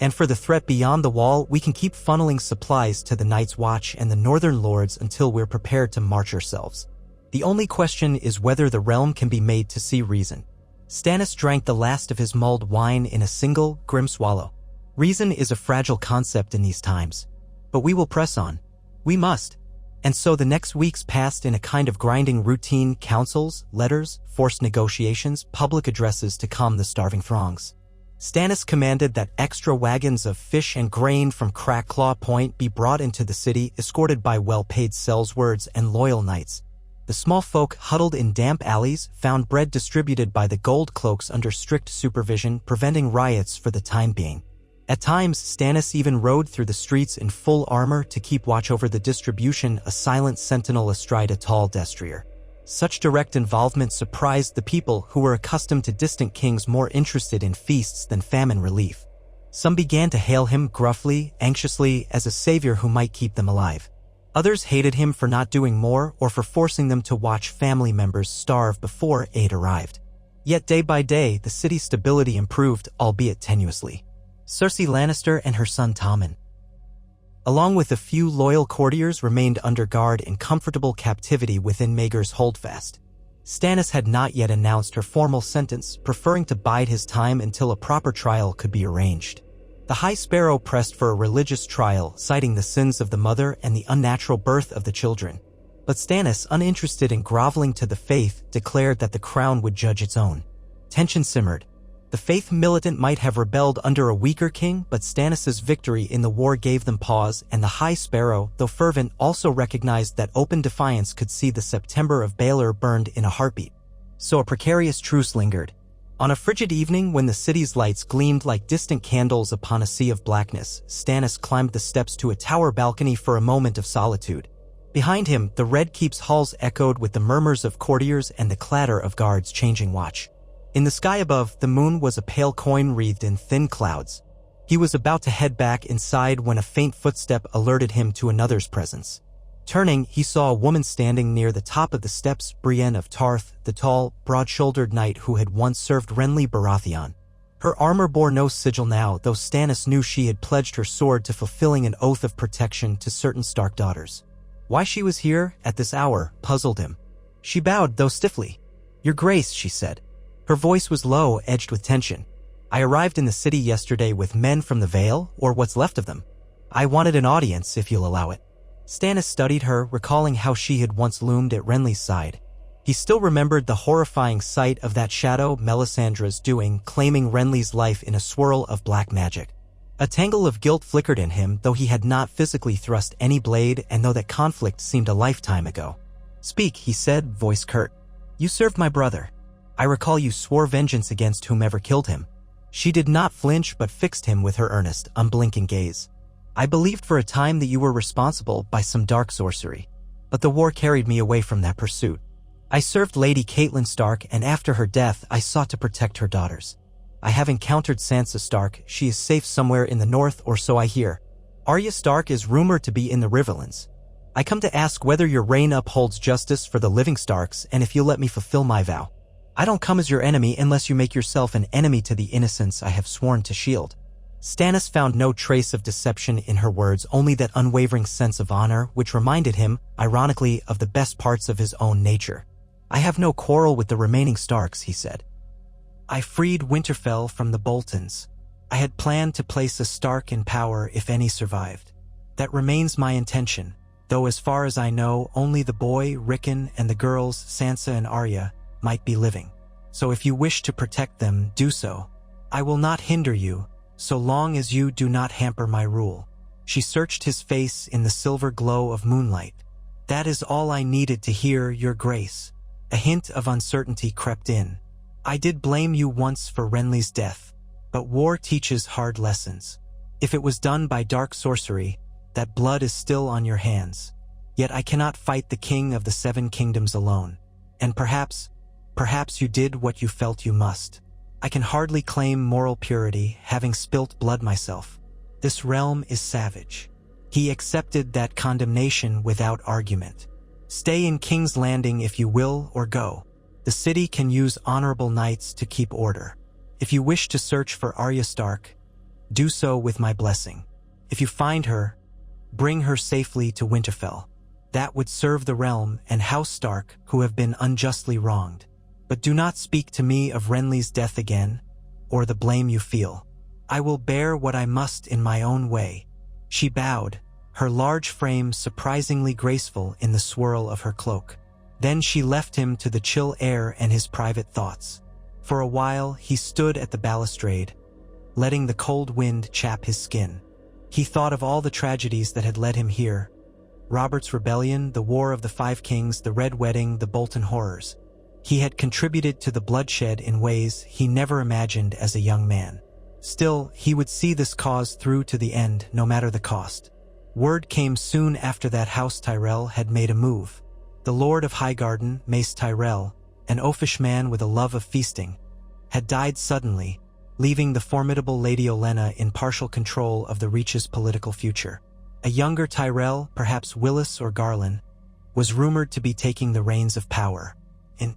And for the threat beyond the wall, we can keep funneling supplies to the Night's Watch and the Northern Lords until we're prepared to march ourselves. The only question is whether the realm can be made to see reason. Stannis drank the last of his mulled wine in a single, grim swallow. Reason is a fragile concept in these times. But we will press on. We must. And so the next weeks passed in a kind of grinding routine: councils, letters, forced negotiations, public addresses to calm the starving throngs. Stannis commanded that extra wagons of fish and grain from Crackclaw Point be brought into the city, escorted by well-paid sellswords and loyal knights. The small folk huddled in damp alleys found bread distributed by the gold cloaks under strict supervision, preventing riots for the time being. At times, Stannis even rode through the streets in full armor to keep watch over the distribution, a silent sentinel astride a tall destrier. Such direct involvement surprised the people who were accustomed to distant kings more interested in feasts than famine relief. Some began to hail him gruffly, anxiously, as a savior who might keep them alive. Others hated him for not doing more or for forcing them to watch family members starve before aid arrived. Yet day by day, the city's stability improved, albeit tenuously. Cersei Lannister and her son Tommen, along with a few loyal courtiers, remained under guard in comfortable captivity within Maegor's Holdfast. Stannis had not yet announced her formal sentence, preferring to bide his time until a proper trial could be arranged. The High Sparrow pressed for a religious trial, citing the sins of the mother and the unnatural birth of the children. But Stannis, uninterested in groveling to the faith, declared that the crown would judge its own. Tension simmered. The faith militant might have rebelled under a weaker king, but Stannis' victory in the war gave them pause, and the High Sparrow, though fervent, also recognized that open defiance could see the September of Baelor burned in a heartbeat. So a precarious truce lingered. On a frigid evening when the city's lights gleamed like distant candles upon a sea of blackness, Stannis climbed the steps to a tower balcony for a moment of solitude. Behind him, the Red Keep's halls echoed with the murmurs of courtiers and the clatter of guards changing watch. In the sky above, the moon was a pale coin wreathed in thin clouds. He was about to head back inside when a faint footstep alerted him to another's presence. Turning, he saw a woman standing near the top of the steps, Brienne of Tarth, the tall, broad-shouldered knight who had once served Renly Baratheon. Her armor bore no sigil now, though Stannis knew she had pledged her sword to fulfilling an oath of protection to certain Stark daughters. Why she was here, at this hour, puzzled him. She bowed, though stiffly. "Your Grace," she said. Her voice was low, edged with tension. "I arrived in the city yesterday with men from the Vale, or what's left of them. I wanted an audience, if you'll allow it." Stannis studied her, recalling how she had once loomed at Renly's side. He still remembered the horrifying sight of that shadow Melisandre's doing, claiming Renly's life in a swirl of black magic. A tangle of guilt flickered in him, though he had not physically thrust any blade and though that conflict seemed a lifetime ago. "Speak," he said, voice curt. "You served my brother. I recall you swore vengeance against whomever killed him." She did not flinch but fixed him with her earnest, unblinking gaze. "I believed for a time that you were responsible by some dark sorcery, but the war carried me away from that pursuit. I served Lady Catelyn Stark, and after her death I sought to protect her daughters. I have encountered Sansa Stark. She is safe somewhere in the north, or so I hear. Arya Stark is rumored to be in the Riverlands. I come to ask whether your reign upholds justice for the living Starks, and if you'll let me fulfill my vow. I don't come as your enemy unless you make yourself an enemy to the innocents I have sworn to shield." Stannis found no trace of deception in her words, only that unwavering sense of honor, which reminded him, ironically, of the best parts of his own nature. "I have no quarrel with the remaining Starks," he said. I freed Winterfell from the Boltons. I had planned to place a Stark in power if any survived. That remains my intention, though as far as I know, only the boy, Rickon, and the girls, Sansa and Arya, might be living. So if you wish to protect them, do so. I will not hinder you, so long as you do not hamper my rule. She searched his face in the silver glow of moonlight. That is all I needed to hear, Your Grace. A hint of uncertainty crept in. I did blame you once for Renly's death, but war teaches hard lessons. If it was done by dark sorcery, that blood is still on your hands. Yet I cannot fight the King of the Seven Kingdoms alone. And perhaps you did what you felt you must. I can hardly claim moral purity, having spilt blood myself. This realm is savage. He accepted that condemnation without argument. Stay in King's Landing if you will, or go. The city can use honorable knights to keep order. If you wish to search for Arya Stark, do so with my blessing. If you find her, bring her safely to Winterfell. That would serve the realm and House Stark, who have been unjustly wronged. But do not speak to me of Renly's death again, or the blame you feel. I will bear what I must in my own way. She bowed, her large frame surprisingly graceful in the swirl of her cloak. Then she left him to the chill air and his private thoughts. For a while he stood at the balustrade, letting the cold wind chap his skin. He thought of all the tragedies that had led him here. Robert's rebellion, the War of the Five Kings, the Red Wedding, the Bolton horrors. He had contributed to the bloodshed in ways he never imagined as a young man. Still, he would see this cause through to the end, no matter the cost. Word came soon after that House Tyrell had made a move. The Lord of Highgarden, Mace Tyrell, an oafish man with a love of feasting, had died suddenly, leaving the formidable Lady Olenna in partial control of the Reach's political future. A younger Tyrell, perhaps Willis or Garland, was rumored to be taking the reins of power. In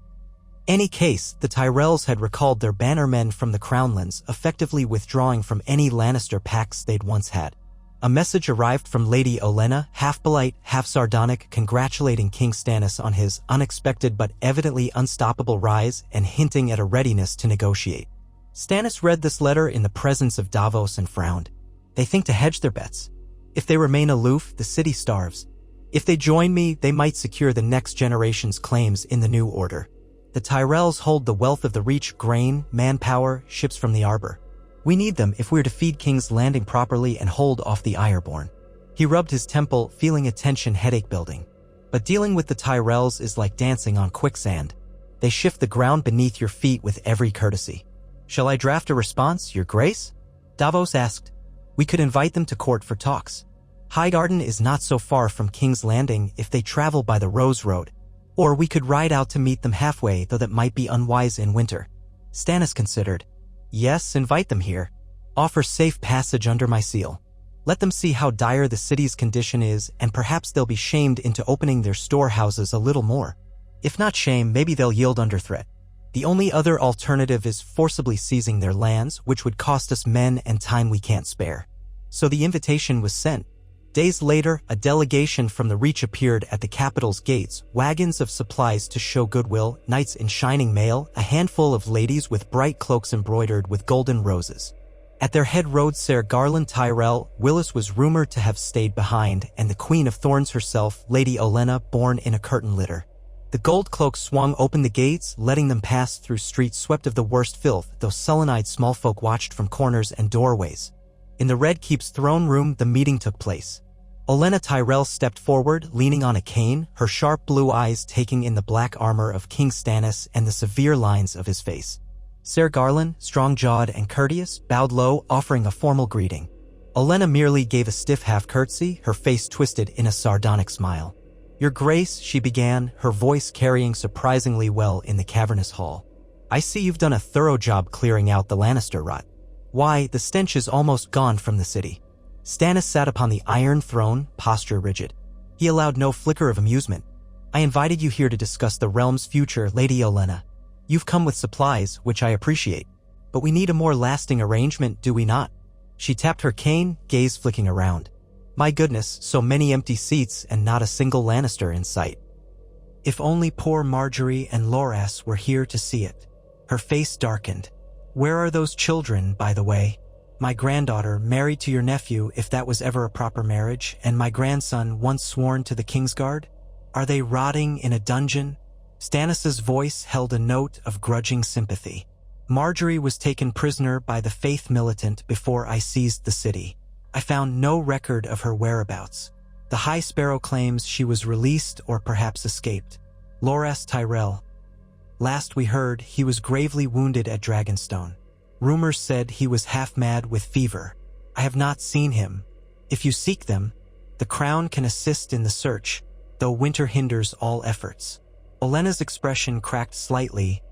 any case, the Tyrells had recalled their bannermen from the Crownlands, effectively withdrawing from any Lannister pacts they'd once had. A message arrived from Lady Olenna, half polite, half sardonic, congratulating King Stannis on his unexpected but evidently unstoppable rise and hinting at a readiness to negotiate. Stannis read this letter in the presence of Davos and frowned. They think to hedge their bets. If they remain aloof, the city starves. If they join me, they might secure the next generation's claims in the new order. The Tyrells hold the wealth of the Reach, grain, manpower, ships from the Arbor. We need them if we're to feed King's Landing properly and hold off the Ironborn. He rubbed his temple, feeling a tension headache building. But dealing with the Tyrells is like dancing on quicksand. They shift the ground beneath your feet with every courtesy. Shall I draft a response, Your Grace? Davos asked. We could invite them to court for talks. Highgarden is not so far from King's Landing if they travel by the Rose Road. Or we could ride out to meet them halfway, though that might be unwise in winter. Stannis considered. Yes, invite them here. Offer safe passage under my seal. Let them see how dire the city's condition is, and perhaps they'll be shamed into opening their storehouses a little more. If not shame, maybe they'll yield under threat. The only other alternative is forcibly seizing their lands, which would cost us men and time we can't spare. So the invitation was sent. Days later, a delegation from the Reach appeared at the capital's gates, wagons of supplies to show goodwill, knights in shining mail, a handful of ladies with bright cloaks embroidered with golden roses. At their head rode Ser Garland Tyrell. Willis was rumored to have stayed behind, and the Queen of Thorns herself, Lady Olenna, borne in a curtain litter. The gold cloak swung open the gates, letting them pass through streets swept of the worst filth, though sullen-eyed small folk watched from corners and doorways. In the Red Keep's throne room, the meeting took place. Olenna Tyrell stepped forward, leaning on a cane, her sharp blue eyes taking in the black armor of King Stannis and the severe lines of his face. Ser Garland, strong-jawed and courteous, bowed low, offering a formal greeting. Olenna merely gave a stiff half-curtsy, her face twisted in a sardonic smile. Your Grace, she began, her voice carrying surprisingly well in the cavernous hall. I see you've done a thorough job clearing out the Lannister rot. Why, the stench is almost gone from the city. Stannis sat upon the iron throne, posture rigid. He allowed no flicker of amusement. I invited you here to discuss the realm's future, Lady Olenna. You've come with supplies, which I appreciate. But we need a more lasting arrangement, do we not? She tapped her cane, gaze flicking around. My goodness, so many empty seats and not a single Lannister in sight. If only poor Marjorie and Loras were here to see it. Her face darkened. Where are those children, by the way? My granddaughter, married to your nephew, if that was ever a proper marriage, and my grandson, once sworn to the Kingsguard? Are they rotting in a dungeon? Stannis's voice held a note of grudging sympathy. Marjorie was taken prisoner by the Faith militant before I seized the city. I found no record of her whereabouts. The High Sparrow claims she was released or perhaps escaped. Loras Tyrell. Last we heard, he was gravely wounded at Dragonstone. Rumors said he was half-mad with fever. I have not seen him. If you seek them, the Crown can assist in the search, though winter hinders all efforts. Olenna's expression cracked slightly,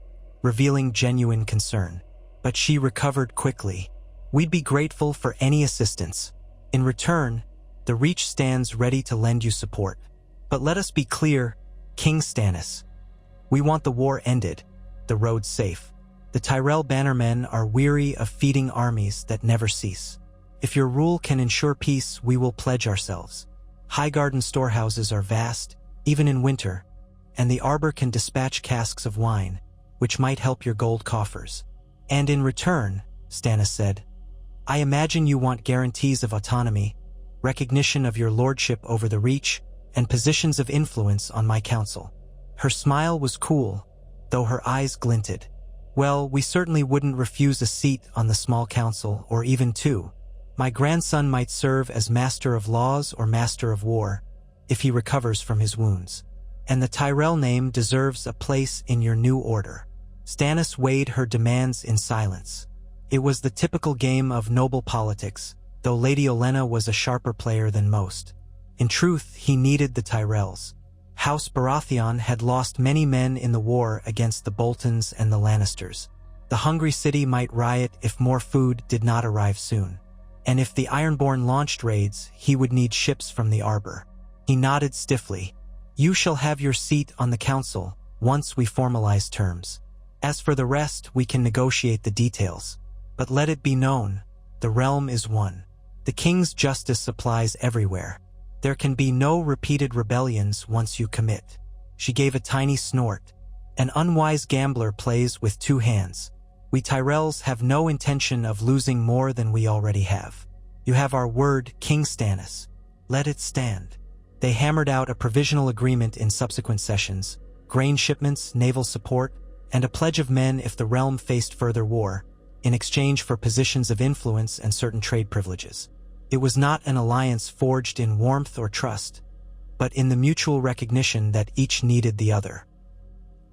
revealing genuine concern. But she recovered quickly. We'd be grateful for any assistance. In return, the Reach stands ready to lend you support. But let us be clear, King Stannis. We want the war ended, the road safe. The Tyrell bannermen are weary of feeding armies that never cease. If your rule can ensure peace, we will pledge ourselves. Highgarden storehouses are vast, even in winter, and the Arbor can dispatch casks of wine, which might help your gold coffers. And in return, Stannis said, I imagine you want guarantees of autonomy, recognition of your lordship over the Reach, and positions of influence on my council. Her smile was cool, though her eyes glinted. Well, we certainly wouldn't refuse a seat on the small council, or even two. My grandson might serve as Master of Laws or Master of War, if he recovers from his wounds. And the Tyrell name deserves a place in your new order. Stannis weighed her demands in silence. It was the typical game of noble politics, though Lady Olenna was a sharper player than most. In truth, he needed the Tyrells. House Baratheon had lost many men in the war against the Boltons and the Lannisters. The hungry city might riot if more food did not arrive soon. And if the Ironborn launched raids, he would need ships from the Arbor. He nodded stiffly. You shall have your seat on the council, once we formalize terms. As for the rest, we can negotiate the details. But let it be known, the realm is one. The king's justice applies everywhere. There can be no repeated rebellions once you commit. She gave a tiny snort. An unwise gambler plays with two hands. We Tyrells have no intention of losing more than we already have. You have our word, King Stannis. Let it stand. They hammered out a provisional agreement in subsequent sessions, grain shipments, naval support, and a pledge of men if the realm faced further war, in exchange for positions of influence and certain trade privileges. It was not an alliance forged in warmth or trust, but in the mutual recognition that each needed the other.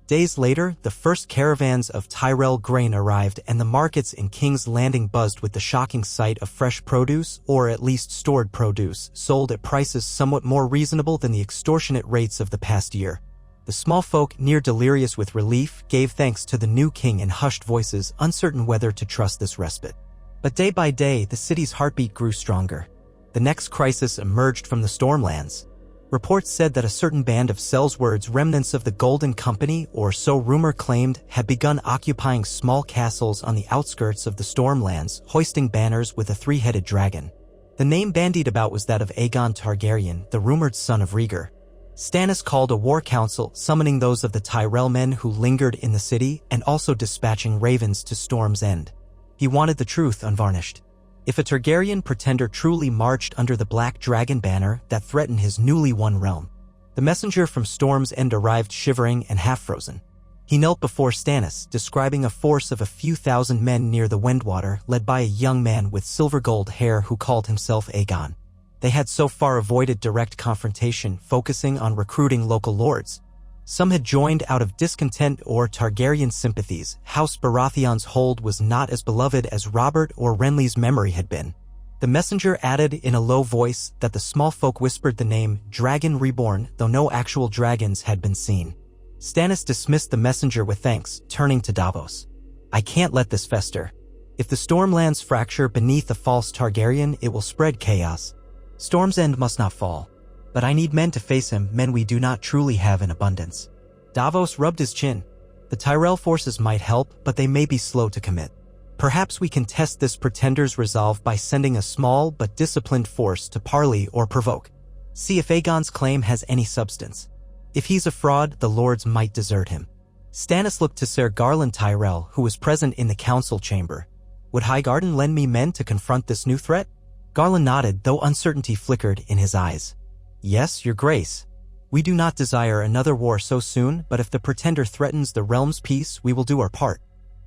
Days later, the first caravans of Tyrell grain arrived and the markets in King's Landing buzzed with the shocking sight of fresh produce, or at least stored produce, sold at prices somewhat more reasonable than the extortionate rates of the past year. The small folk, near delirious with relief, gave thanks to the new king in hushed voices, uncertain whether to trust this respite. But day by day, the city's heartbeat grew stronger. The next crisis emerged from the Stormlands. Reports said that a certain band of Sellsword's remnants of the Golden Company, or so rumor claimed, had begun occupying small castles on the outskirts of the Stormlands, hoisting banners with a three-headed dragon. The name bandied about was that of Aegon Targaryen, the rumored son of Rhaegar. Stannis called a war council, summoning those of the Tyrell men who lingered in the city and also dispatching ravens to Storm's End. He wanted the truth unvarnished. If a Targaryen pretender truly marched under the Black Dragon banner that threatened his newly won realm, the messenger from Storm's End arrived shivering and half-frozen. He knelt before Stannis, describing a force of a few thousand men near the Windwater, led by a young man with silver-gold hair who called himself Aegon. They had so far avoided direct confrontation, focusing on recruiting local lords. Some had joined out of discontent or Targaryen sympathies. House Baratheon's hold was not as beloved as Robert or Renly's memory had been. The messenger added in a low voice that the small folk whispered the name Dragon Reborn, though no actual dragons had been seen. Stannis dismissed the messenger with thanks, turning to Davos. I can't let this fester. If the Stormlands fracture beneath a false Targaryen, it will spread chaos. Storm's End must not fall. But I need men to face him, men we do not truly have in abundance. Davos rubbed his chin. The Tyrell forces might help, but they may be slow to commit. Perhaps we can test this pretender's resolve by sending a small but disciplined force to parley or provoke. See if Aegon's claim has any substance. If he's a fraud, the lords might desert him. Stannis looked to Ser Garland Tyrell, who was present in the council chamber. Would Highgarden lend me men to confront this new threat? Garland nodded, though uncertainty flickered in his eyes. Yes, your grace. We do not desire another war so soon, but if the pretender threatens the realm's peace, we will do our part.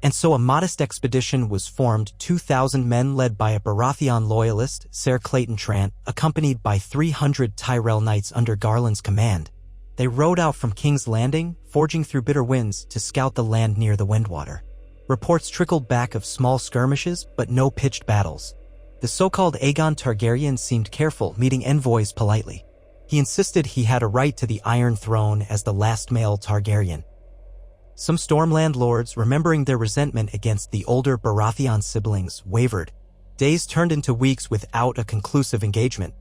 And so a modest expedition was formed, 2,000 men led by a Baratheon loyalist, Ser Clayton Trant, accompanied by 300 Tyrell knights under Garland's command. They rode out from King's Landing, forging through bitter winds to scout the land near the Windwater. Reports trickled back of small skirmishes, but no pitched battles. The so-called Aegon Targaryen seemed careful, meeting envoys politely. He insisted he had a right to the Iron Throne as the last male Targaryen. Some Stormland lords, remembering their resentment against the older Baratheon siblings, wavered. Days turned into weeks without a conclusive engagement.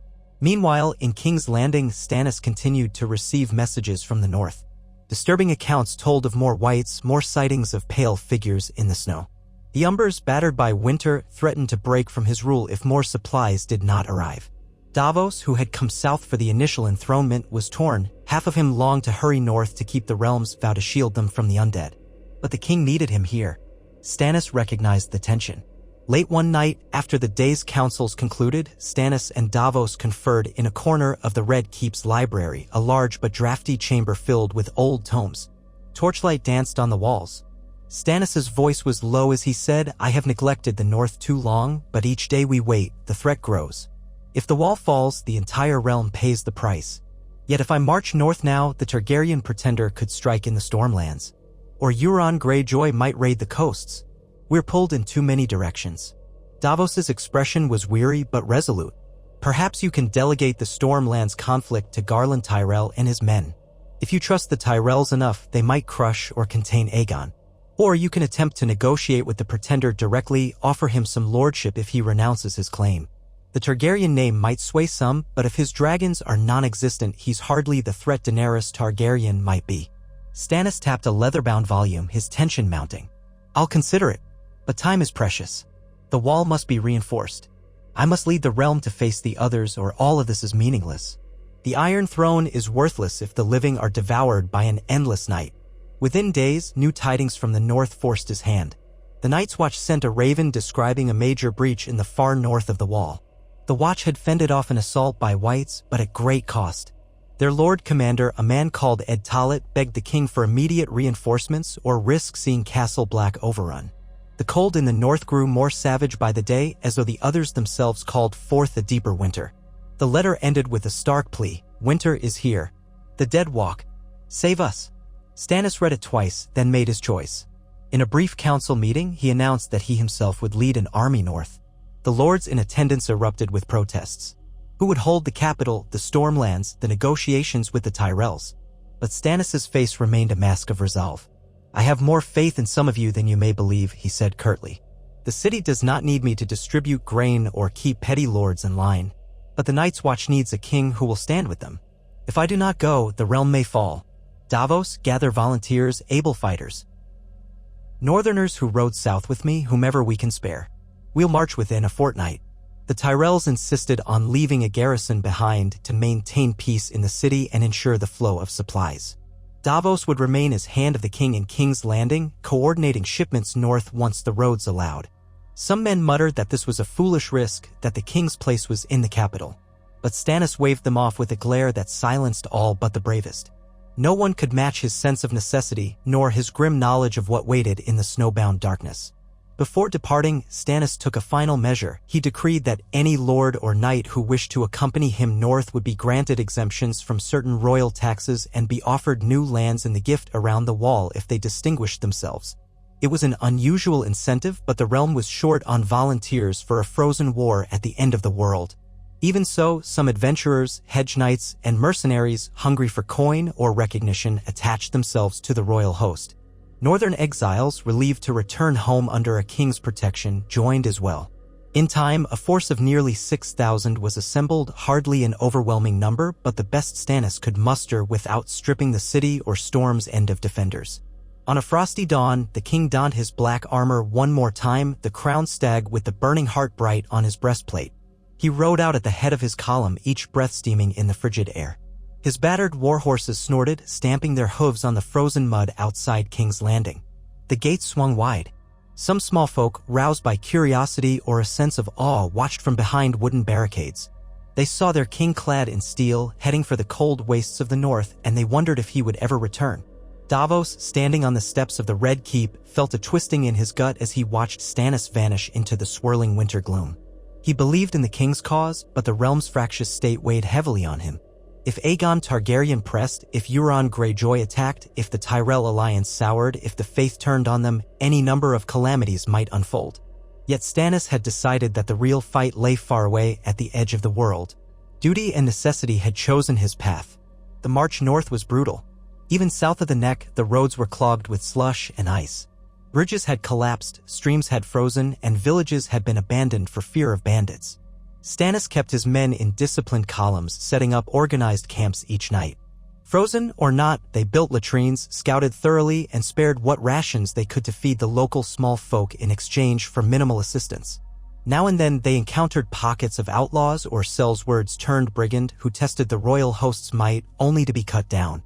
Meanwhile, in King's Landing, Stannis continued to receive messages from the north. Disturbing accounts told of more whites, more sightings of pale figures in the snow. The Umbers, battered by winter, threatened to break from his rule if more supplies did not arrive. Davos, who had come south for the initial enthronement, was torn. Half of him longed to hurry north to keep the realm's vow to shield them from the undead. But the king needed him here. Stannis recognized the tension. Late one night, after the day's councils concluded, Stannis and Davos conferred in a corner of the Red Keep's library, a large but drafty chamber filled with old tomes. Torchlight danced on the walls. Stannis' voice was low as he said, I have neglected the north too long, but each day we wait, the threat grows. If the wall falls, the entire realm pays the price. Yet if I march north now, the Targaryen pretender could strike in the Stormlands. Or Euron Greyjoy might raid the coasts. We're pulled in too many directions. Davos's expression was weary but resolute. Perhaps you can delegate the Stormlands conflict to Garland Tyrell and his men. If you trust the Tyrells enough, they might crush or contain Aegon. Or you can attempt to negotiate with the pretender directly, offer him some lordship if he renounces his claim. The Targaryen name might sway some, but if his dragons are non-existent, he's hardly the threat Daenerys Targaryen might be. Stannis tapped a leather-bound volume, his tension mounting. I'll consider it. But time is precious. The wall must be reinforced. I must lead the realm to face the others, or all of this is meaningless. The Iron Throne is worthless if the living are devoured by an endless night. Within days, new tidings from the north forced his hand. The Night's Watch sent a raven describing a major breach in the far north of the wall. The watch had fended off an assault by whites, but at great cost. Their Lord Commander, a man called Ed Tollett, begged the king for immediate reinforcements or risk seeing Castle Black overrun. The cold in the north grew more savage by the day, as though the others themselves called forth a deeper winter. The letter ended with a stark plea, winter is here. The dead walk. Save us. Stannis read it twice, then made his choice. In a brief council meeting, he announced that he himself would lead an army north. The lords in attendance erupted with protests. Who would hold the capital, the Stormlands, the negotiations with the Tyrells? But Stannis' face remained a mask of resolve. I have more faith in some of you than you may believe, he said curtly. The city does not need me to distribute grain or keep petty lords in line. But the Night's Watch needs a king who will stand with them. If I do not go, the realm may fall. Davos, gather volunteers, able fighters. Northerners who rode south with me, whomever we can spare. We'll march within a fortnight. The Tyrells insisted on leaving a garrison behind to maintain peace in the city and ensure the flow of supplies. Davos would remain as hand of the king in King's Landing, coordinating shipments north once the roads allowed. Some men muttered that this was a foolish risk, that the king's place was in the capital. But Stannis waved them off with a glare that silenced all but the bravest. No one could match his sense of necessity, nor his grim knowledge of what waited in the snowbound darkness. Before departing, Stannis took a final measure. He decreed that any lord or knight who wished to accompany him north would be granted exemptions from certain royal taxes and be offered new lands in the gift around the wall if they distinguished themselves. It was an unusual incentive, but the realm was short on volunteers for a frozen war at the end of the world. Even so, some adventurers, hedge knights, and mercenaries, hungry for coin or recognition, attached themselves to the royal host. Northern exiles, relieved to return home under a king's protection, joined as well. In time, a force of nearly 6,000 was assembled, hardly an overwhelming number, but the best Stannis could muster without stripping the city or Storm's End of defenders. On a frosty dawn, the king donned his black armor one more time, the crowned stag with the burning heart bright on his breastplate. He rode out at the head of his column, each breath steaming in the frigid air. His battered warhorses snorted, stamping their hooves on the frozen mud outside King's Landing. The gates swung wide. Some small folk, roused by curiosity or a sense of awe, watched from behind wooden barricades. They saw their king clad in steel, heading for the cold wastes of the north, and they wondered if he would ever return. Davos, standing on the steps of the Red Keep, felt a twisting in his gut as he watched Stannis vanish into the swirling winter gloom. He believed in the king's cause, but the realm's fractious state weighed heavily on him. If Aegon Targaryen pressed, if Euron Greyjoy attacked, if the Tyrell alliance soured, if the faith turned on them, any number of calamities might unfold. Yet Stannis had decided that the real fight lay far away at the edge of the world. Duty and necessity had chosen his path. The march north was brutal. Even south of the Neck, the roads were clogged with slush and ice. Bridges had collapsed, streams had frozen, and villages had been abandoned for fear of bandits. Stannis kept his men in disciplined columns, setting up organized camps each night. Frozen or not, they built latrines, scouted thoroughly, and spared what rations they could to feed the local small folk in exchange for minimal assistance. Now and then they encountered pockets of outlaws or Sellswords-turned brigand who tested the royal host's might, only to be cut down.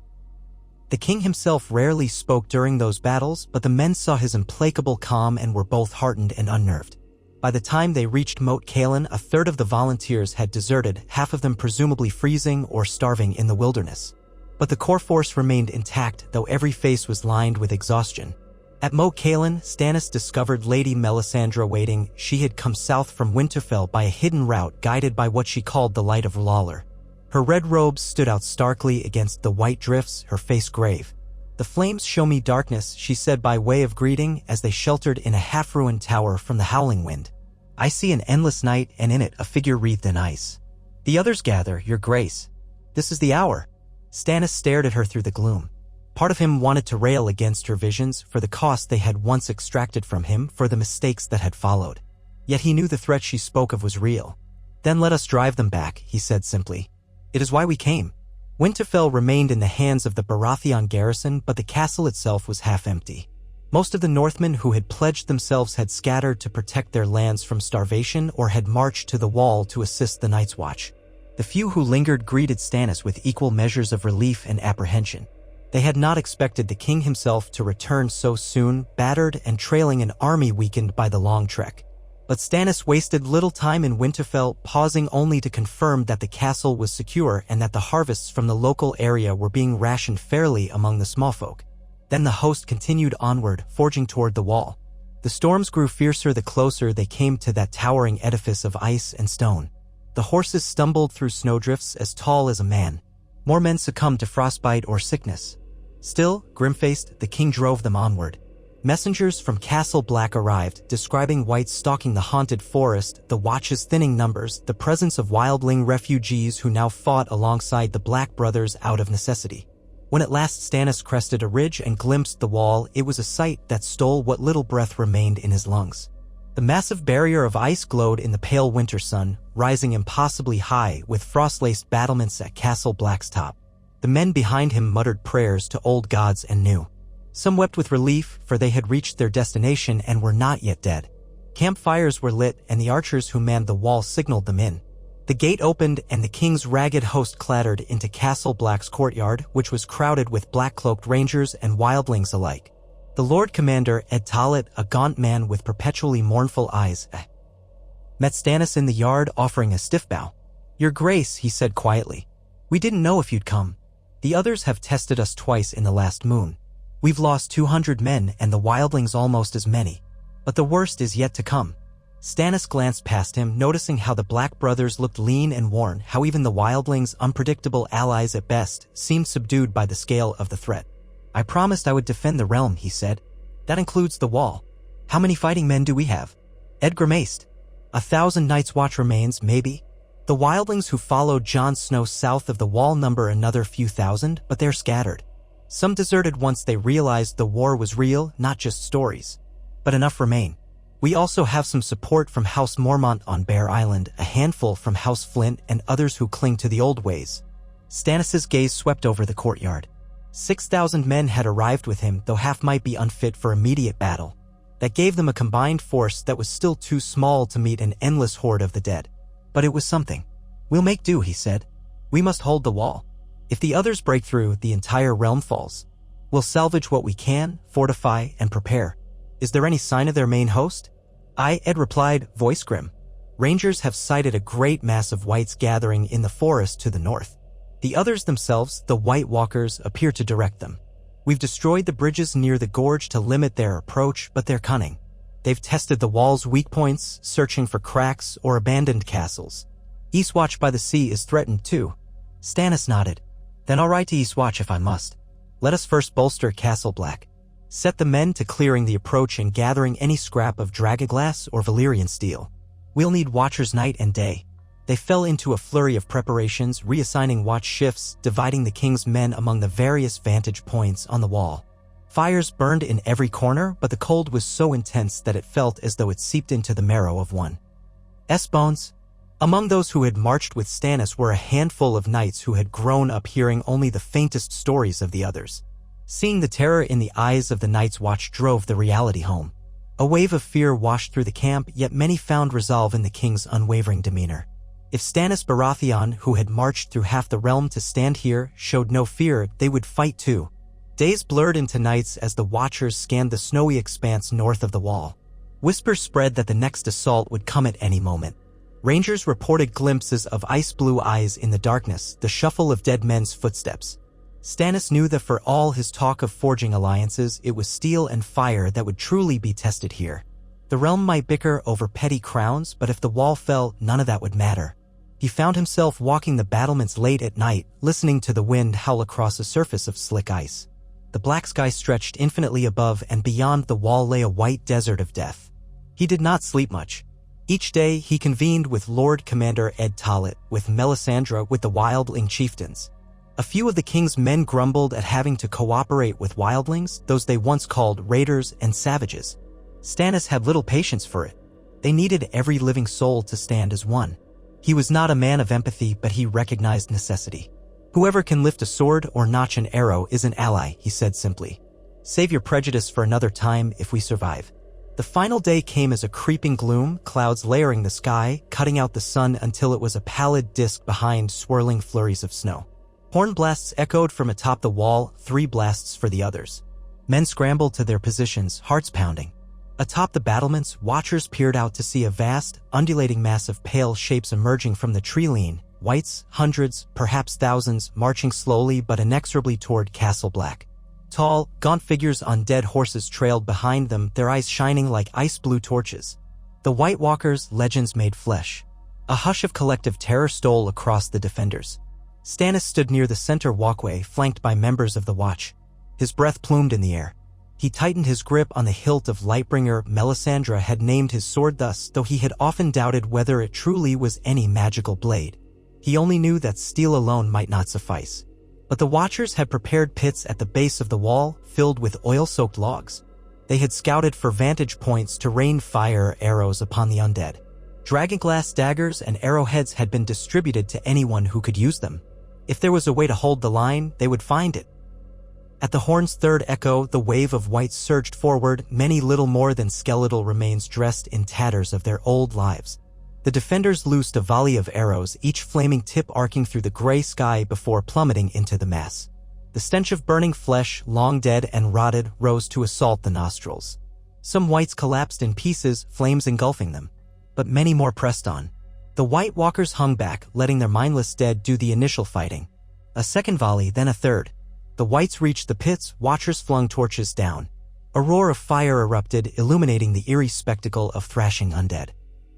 The king himself rarely spoke during those battles, but the men saw his implacable calm and were both heartened and unnerved. By the time they reached Moat Cailin, a third of the volunteers had deserted, half of them presumably freezing or starving in the wilderness. But the core force remained intact, though every face was lined with exhaustion. At Moat Cailin, Stannis discovered Lady Melisandre waiting. She had come south from Winterfell by a hidden route guided by what she called the Light of Lawlor. Her red robes stood out starkly against the white drifts, her face grave. "The flames show me darkness," she said by way of greeting as they sheltered in a half-ruined tower from the howling wind. "I see an endless night, and in it a figure wreathed in ice. The others gather, your grace. This is the hour." Stannis stared at her through the gloom. Part of him wanted to rail against her visions, for the cost they had once extracted from him, for the mistakes that had followed. Yet he knew the threat she spoke of was real. "Then let us drive them back," he said simply. "It is why we came." Winterfell remained in the hands of the Baratheon garrison, but the castle itself was half empty. Most of the Northmen who had pledged themselves had scattered to protect their lands from starvation or had marched to the wall to assist the Night's Watch. The few who lingered greeted Stannis with equal measures of relief and apprehension. They had not expected the king himself to return so soon, battered and trailing an army weakened by the long trek. But Stannis wasted little time in Winterfell, pausing only to confirm that the castle was secure and that the harvests from the local area were being rationed fairly among the small folk. Then the host continued onward, forging toward the wall. The storms grew fiercer the closer they came to that towering edifice of ice and stone. The horses stumbled through snowdrifts as tall as a man. More men succumbed to frostbite or sickness. Still, grim-faced, the king drove them onward. Messengers from Castle Black arrived, describing whites stalking the haunted forest, the Watch's thinning numbers, the presence of wildling refugees who now fought alongside the Black Brothers out of necessity. When at last Stannis crested a ridge and glimpsed the wall, it was a sight that stole what little breath remained in his lungs. The massive barrier of ice glowed in the pale winter sun, rising impossibly high with frost-laced battlements at Castle Black's top. The men behind him muttered prayers to old gods and new. Some wept with relief, for they had reached their destination and were not yet dead. Campfires were lit, and the archers who manned the wall signaled them in. The gate opened, and the king's ragged host clattered into Castle Black's courtyard, which was crowded with black-cloaked rangers and wildlings alike. The Lord Commander, Ed Tollett, a gaunt man with perpetually mournful eyes, met Stannis in the yard, offering a stiff bow. "Your Grace," he said quietly. "We didn't know if you'd come. The others have tested us twice in the last moon. We've lost 200 men and the wildlings almost as many. But the worst is yet to come." Stannis glanced past him, noticing how the Black Brothers looked lean and worn, how even the wildlings, unpredictable allies at best, seemed subdued by the scale of the threat. "I promised I would defend the realm," he said. "That includes the wall. How many fighting men do we have?" Ed grimaced. 1,000 Night's Watch remains, maybe. The wildlings who followed Jon Snow south of the wall number another few thousand, but they're scattered. Some deserted once they realized the war was real, not just stories. But enough remain. We also have some support from House Mormont on Bear Island, a handful from House Flint, and others who cling to the old ways. Stannis' gaze swept over the courtyard. 6,000 men had arrived with him, though half might be unfit for immediate battle. That gave them a combined force that was still too small to meet an endless horde of the dead. But it was something. "We'll make do," he said. "We must hold the wall." If the others break through, the entire realm falls. We'll salvage what we can, fortify, and prepare. Is there any sign of their main host? Ed replied, voice grim. Rangers have sighted a great mass of whites gathering in the forest to the north. The others themselves, the White Walkers, appear to direct them. We've destroyed the bridges near the gorge to limit their approach, but they're cunning. They've tested the wall's weak points, searching for cracks or abandoned castles. Eastwatch by the sea is threatened too. Stannis nodded. Then I'll ride to Eastwatch if I must. Let us first bolster Castle Black. Set the men to clearing the approach and gathering any scrap of dragonglass or Valyrian steel. We'll need watchers night and day. They fell into a flurry of preparations, reassigning watch shifts, dividing the king's men among the various vantage points on the wall. Fires burned in every corner, but the cold was so intense that it felt as though it seeped into the marrow of one's bones. Among those who had marched with Stannis were a handful of knights who had grown up hearing only the faintest stories of the others. Seeing the terror in the eyes of the Night's Watch drove the reality home. A wave of fear washed through the camp, yet many found resolve in the king's unwavering demeanor. If Stannis Baratheon, who had marched through half the realm to stand here, showed no fear, they would fight too. Days blurred into nights as the Watchers scanned the snowy expanse north of the wall. Whispers spread that the next assault would come at any moment. Rangers reported glimpses of ice-blue eyes in the darkness, the shuffle of dead men's footsteps. Stannis knew that for all his talk of forging alliances, it was steel and fire that would truly be tested here. The realm might bicker over petty crowns, but if the wall fell, none of that would matter. He found himself walking the battlements late at night, listening to the wind howl across a surface of slick ice. The black sky stretched infinitely above, and beyond the wall lay a white desert of death. He did not sleep much. Each day, he convened with Lord Commander Ed Tollett, with Melisandre, with the wildling chieftains. A few of the king's men grumbled at having to cooperate with wildlings, those they once called raiders and savages. Stannis had little patience for it. They needed every living soul to stand as one. He was not a man of empathy, but he recognized necessity. Whoever can lift a sword or notch an arrow is an ally, he said simply. Save your prejudice for another time if we survive. The final day came as a creeping gloom, clouds layering the sky, cutting out the sun until it was a pallid disk behind swirling flurries of snow. Horn blasts echoed from atop the wall, 3 blasts for the others. Men scrambled to their positions, hearts pounding. Atop the battlements, watchers peered out to see a vast, undulating mass of pale shapes emerging from the tree-line, whites, hundreds, perhaps thousands, marching slowly but inexorably toward Castle Black. Tall, gaunt figures on dead horses trailed behind them, their eyes shining like ice-blue torches. The White Walkers, legends made flesh. A hush of collective terror stole across the defenders. Stannis stood near the center walkway, flanked by members of the Watch. His breath plumed in the air. He tightened his grip on the hilt of Lightbringer. Melisandre had named his sword thus, though he had often doubted whether it truly was any magical blade. He only knew that steel alone might not suffice. But the Watchers had prepared pits at the base of the wall, filled with oil-soaked logs. They had scouted for vantage points to rain fire arrows upon the undead. Dragonglass daggers and arrowheads had been distributed to anyone who could use them. If there was a way to hold the line, they would find it. At the horn's third echo, the wave of whites surged forward, many little more than skeletal remains dressed in tatters of their old lives. The defenders loosed a volley of arrows, each flaming tip arcing through the gray sky before plummeting into the mass. The stench of burning flesh, long dead and rotted, rose to assault the nostrils. Some whites collapsed in pieces, flames engulfing them. But many more pressed on. The White Walkers hung back, letting their mindless dead do the initial fighting. A second volley, then a third. The whites reached the pits, watchers flung torches down. A roar of fire erupted, illuminating the eerie spectacle of thrashing undead.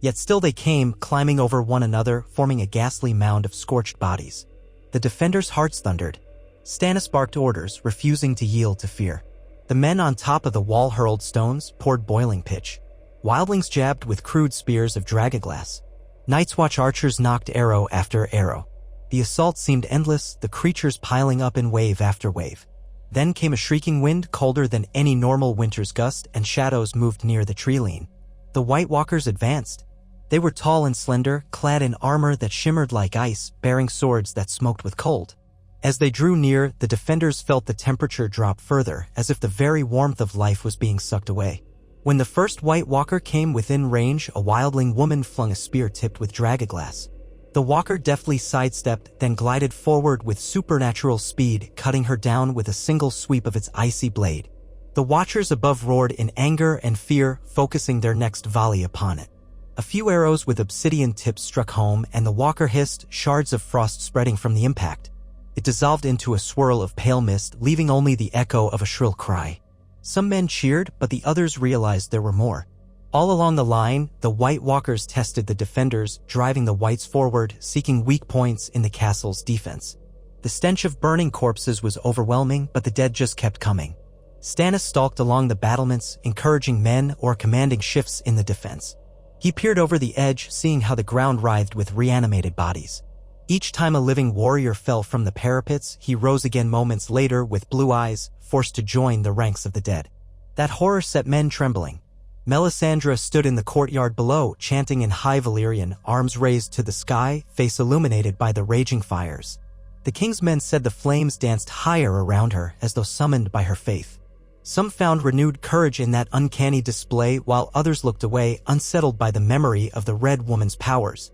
Yet still they came, climbing over one another, forming a ghastly mound of scorched bodies. The defenders' hearts thundered. Stannis barked orders, refusing to yield to fear. The men on top of the wall hurled stones, poured boiling pitch. Wildlings jabbed with crude spears of dragonglass. Night's Watch archers knocked arrow after arrow. The assault seemed endless, the creatures piling up in wave after wave. Then came a shrieking wind, colder than any normal winter's gust, and shadows moved near the tree-line. The White Walkers advanced. They were tall and slender, clad in armor that shimmered like ice, bearing swords that smoked with cold. As they drew near, the defenders felt the temperature drop further, as if the very warmth of life was being sucked away. When the first White Walker came within range, a wildling woman flung a spear tipped with dragonglass. The walker deftly sidestepped, then glided forward with supernatural speed, cutting her down with a single sweep of its icy blade. The watchers above roared in anger and fear, focusing their next volley upon it. A few arrows with obsidian tips struck home, and the walker hissed, shards of frost spreading from the impact. It dissolved into a swirl of pale mist, leaving only the echo of a shrill cry. Some men cheered, but the others realized there were more. All along the line, the White Walkers tested the defenders, driving the Whites forward, seeking weak points in the castle's defense. The stench of burning corpses was overwhelming, but the dead just kept coming. Stannis stalked along the battlements, encouraging men or commanding shifts in the defense. He peered over the edge, seeing how the ground writhed with reanimated bodies. Each time a living warrior fell from the parapets, he rose again moments later with blue eyes, forced to join the ranks of the dead. That horror set men trembling. Melisandre stood in the courtyard below, chanting in High Valyrian, arms raised to the sky, face illuminated by the raging fires. The king's men said the flames danced higher around her, as though summoned by her faith. Some found renewed courage in that uncanny display, while others looked away, unsettled by the memory of the Red Woman's powers.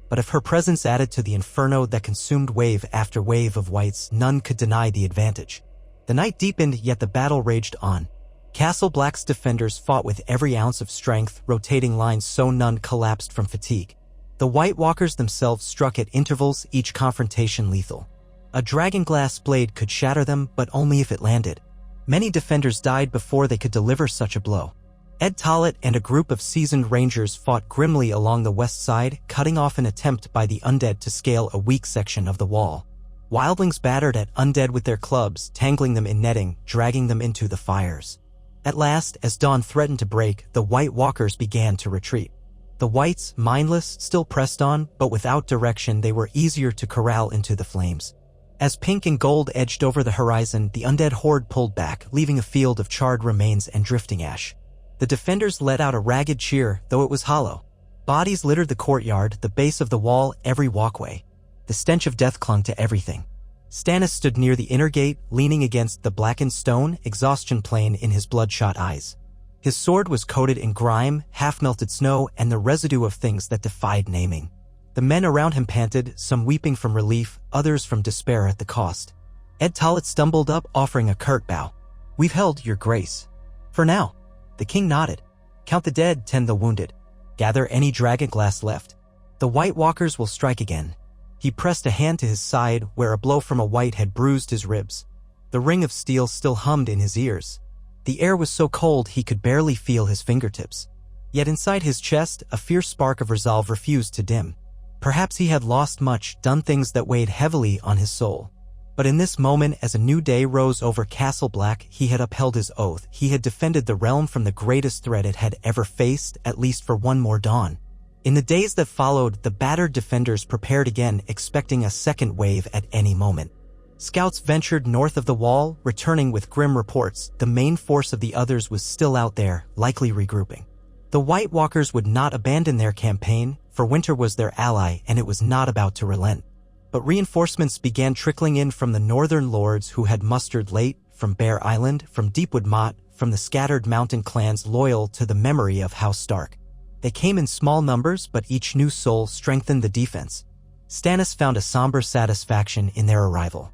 But if her presence added to the inferno that consumed wave after wave of whites, none could deny the advantage. The night deepened, yet the battle raged on. Castle Black's defenders fought with every ounce of strength, rotating lines so none collapsed from fatigue. The White Walkers themselves struck at intervals, each confrontation lethal. A dragonglass blade could shatter them, but only if it landed. Many defenders died before they could deliver such a blow. Ed Tollett and a group of seasoned rangers fought grimly along the west side, cutting off an attempt by the undead to scale a weak section of the wall. Wildlings battered at undead with their clubs, tangling them in netting, dragging them into the fires. At last, as dawn threatened to break, the White Walkers began to retreat. The Whites, mindless, still pressed on, but without direction they were easier to corral into the flames. As pink and gold edged over the horizon, the undead horde pulled back, leaving a field of charred remains and drifting ash. The defenders let out a ragged cheer, though it was hollow. Bodies littered the courtyard, the base of the wall, every walkway. The stench of death clung to everything. Stannis stood near the inner gate, leaning against the blackened stone, exhaustion plain in his bloodshot eyes. His sword was coated in grime, half-melted snow, and the residue of things that defied naming. The men around him panted, some weeping from relief, others from despair at the cost. Ed Tollett stumbled up, offering a curt bow. "We've held, your grace. For now." The king nodded. "Count the dead, tend the wounded. Gather any dragonglass left. The White Walkers will strike again." He pressed a hand to his side, where a blow from a white had bruised his ribs. The ring of steel still hummed in his ears. The air was so cold he could barely feel his fingertips. Yet inside his chest, a fierce spark of resolve refused to dim. Perhaps he had lost much, done things that weighed heavily on his soul. But in this moment, as a new day rose over Castle Black, he had upheld his oath. He had defended the realm from the greatest threat it had ever faced, at least for one more dawn. In the days that followed, the battered defenders prepared again, expecting a second wave at any moment. Scouts ventured north of the wall, returning with grim reports. The main force of the others was still out there, likely regrouping. The White Walkers would not abandon their campaign, for winter was their ally and it was not about to relent. But reinforcements began trickling in from the northern lords who had mustered late, from Bear Island, from Deepwood Motte, from the scattered mountain clans loyal to the memory of House Stark. They came in small numbers, but each new soul strengthened the defense. Stannis found a somber satisfaction in their arrival.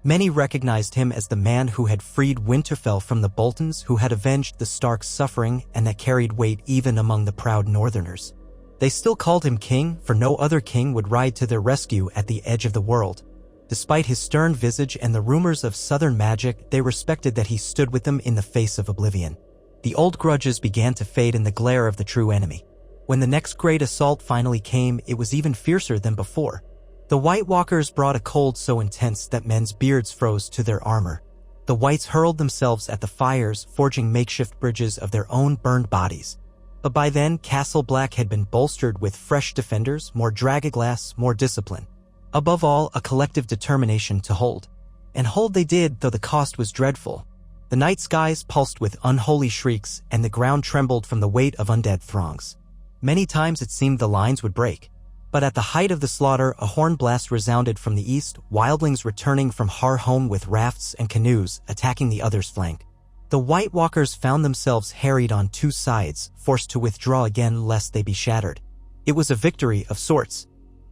Many recognized him as the man who had freed Winterfell from the Boltons, who had avenged the Starks' suffering, and that carried weight even among the proud northerners. They still called him king, for no other king would ride to their rescue at the edge of the world. Despite his stern visage and the rumors of southern magic, they respected that he stood with them in the face of oblivion. The old grudges began to fade in the glare of the true enemy. When the next great assault finally came, it was even fiercer than before. The White Walkers brought a cold so intense that men's beards froze to their armor. The Whites hurled themselves at the fires, forging makeshift bridges of their own burned bodies. But by then, Castle Black had been bolstered with fresh defenders, more dragonglass, more discipline. Above all, a collective determination to hold. And hold they did, though the cost was dreadful. The night skies pulsed with unholy shrieks, and the ground trembled from the weight of undead throngs. Many times it seemed the lines would break. But at the height of the slaughter, a horn blast resounded from the east, wildlings returning from Har home with rafts and canoes, attacking the other's flank. The White Walkers found themselves harried on two sides, forced to withdraw again lest they be shattered. It was a victory of sorts.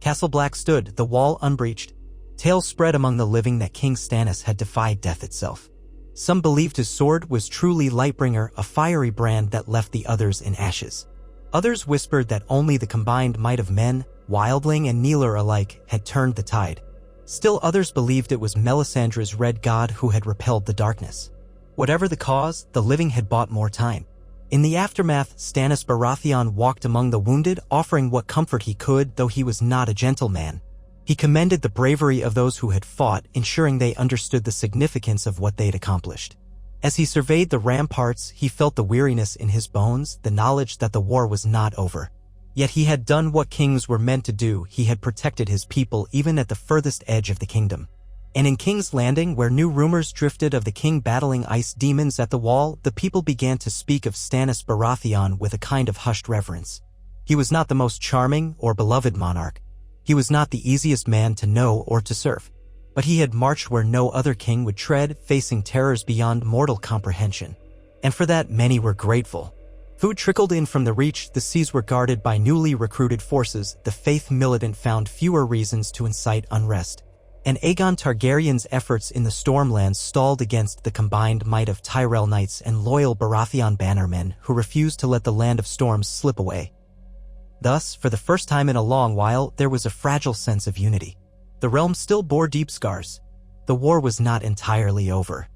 Castle Black stood, the wall unbreached. Tales spread among the living that King Stannis had defied death itself. Some believed his sword was truly Lightbringer, a fiery brand that left the others in ashes. Others whispered that only the combined might of men, wildling and kneeler alike, had turned the tide. Still others believed it was Melisandre's red god who had repelled the darkness. Whatever the cause, the living had bought more time. In the aftermath, Stannis Baratheon walked among the wounded, offering what comfort he could, though he was not a gentleman. He commended the bravery of those who had fought, ensuring they understood the significance of what they'd accomplished. As he surveyed the ramparts, he felt the weariness in his bones, the knowledge that the war was not over. Yet he had done what kings were meant to do. He had protected his people even at the furthest edge of the kingdom. And in King's Landing, where new rumors drifted of the king battling ice demons at the wall, the people began to speak of Stannis Baratheon with a kind of hushed reverence. He was not the most charming or beloved monarch. He was not the easiest man to know or to serve. But he had marched where no other king would tread, facing terrors beyond mortal comprehension. And for that, many were grateful. Food trickled in from the Reach, the seas were guarded by newly recruited forces, the faith militant found fewer reasons to incite unrest. And Aegon Targaryen's efforts in the Stormlands stalled against the combined might of Tyrell knights and loyal Baratheon bannermen who refused to let the Land of Storms slip away. Thus, for the first time in a long while, there was a fragile sense of unity. The realm still bore deep scars. The war was not entirely over.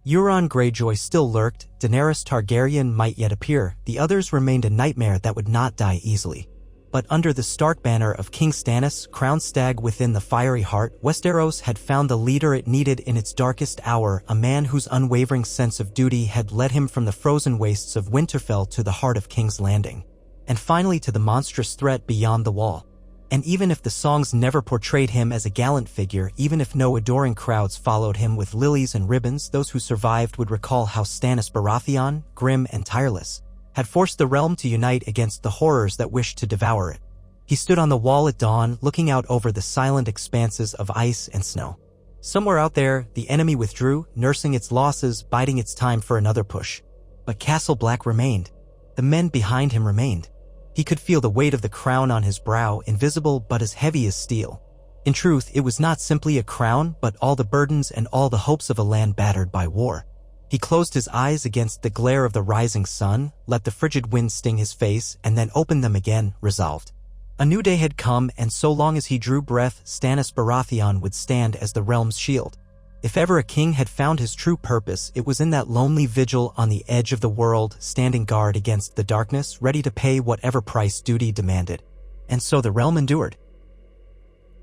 Euron Greyjoy still lurked, Daenerys Targaryen might yet appear, the others remained a nightmare that would not die easily. But under the stark banner of King Stannis, crowned stag within the fiery heart, Westeros had found the leader it needed in its darkest hour, a man whose unwavering sense of duty had led him from the frozen wastes of Winterfell to the heart of King's Landing. And finally to the monstrous threat beyond the wall. And even if the songs never portrayed him as a gallant figure, even if no adoring crowds followed him with lilies and ribbons, those who survived would recall how Stannis Baratheon, grim and tireless, had forced the realm to unite against the horrors that wished to devour it. He stood on the wall at dawn, looking out over the silent expanses of ice and snow. Somewhere out there, the enemy withdrew, nursing its losses, biding its time for another push. But Castle Black remained. The men behind him remained. He could feel the weight of the crown on his brow, invisible but as heavy as steel. In truth, it was not simply a crown, but all the burdens and all the hopes of a land battered by war. He closed his eyes against the glare of the rising sun, let the frigid wind sting his face, and then opened them again, resolved. A new day had come, and so long as he drew breath, Stannis Baratheon would stand as the realm's shield. If ever a king had found his true purpose, it was in that lonely vigil on the edge of the world, standing guard against the darkness, ready to pay whatever price duty demanded. And so the realm endured.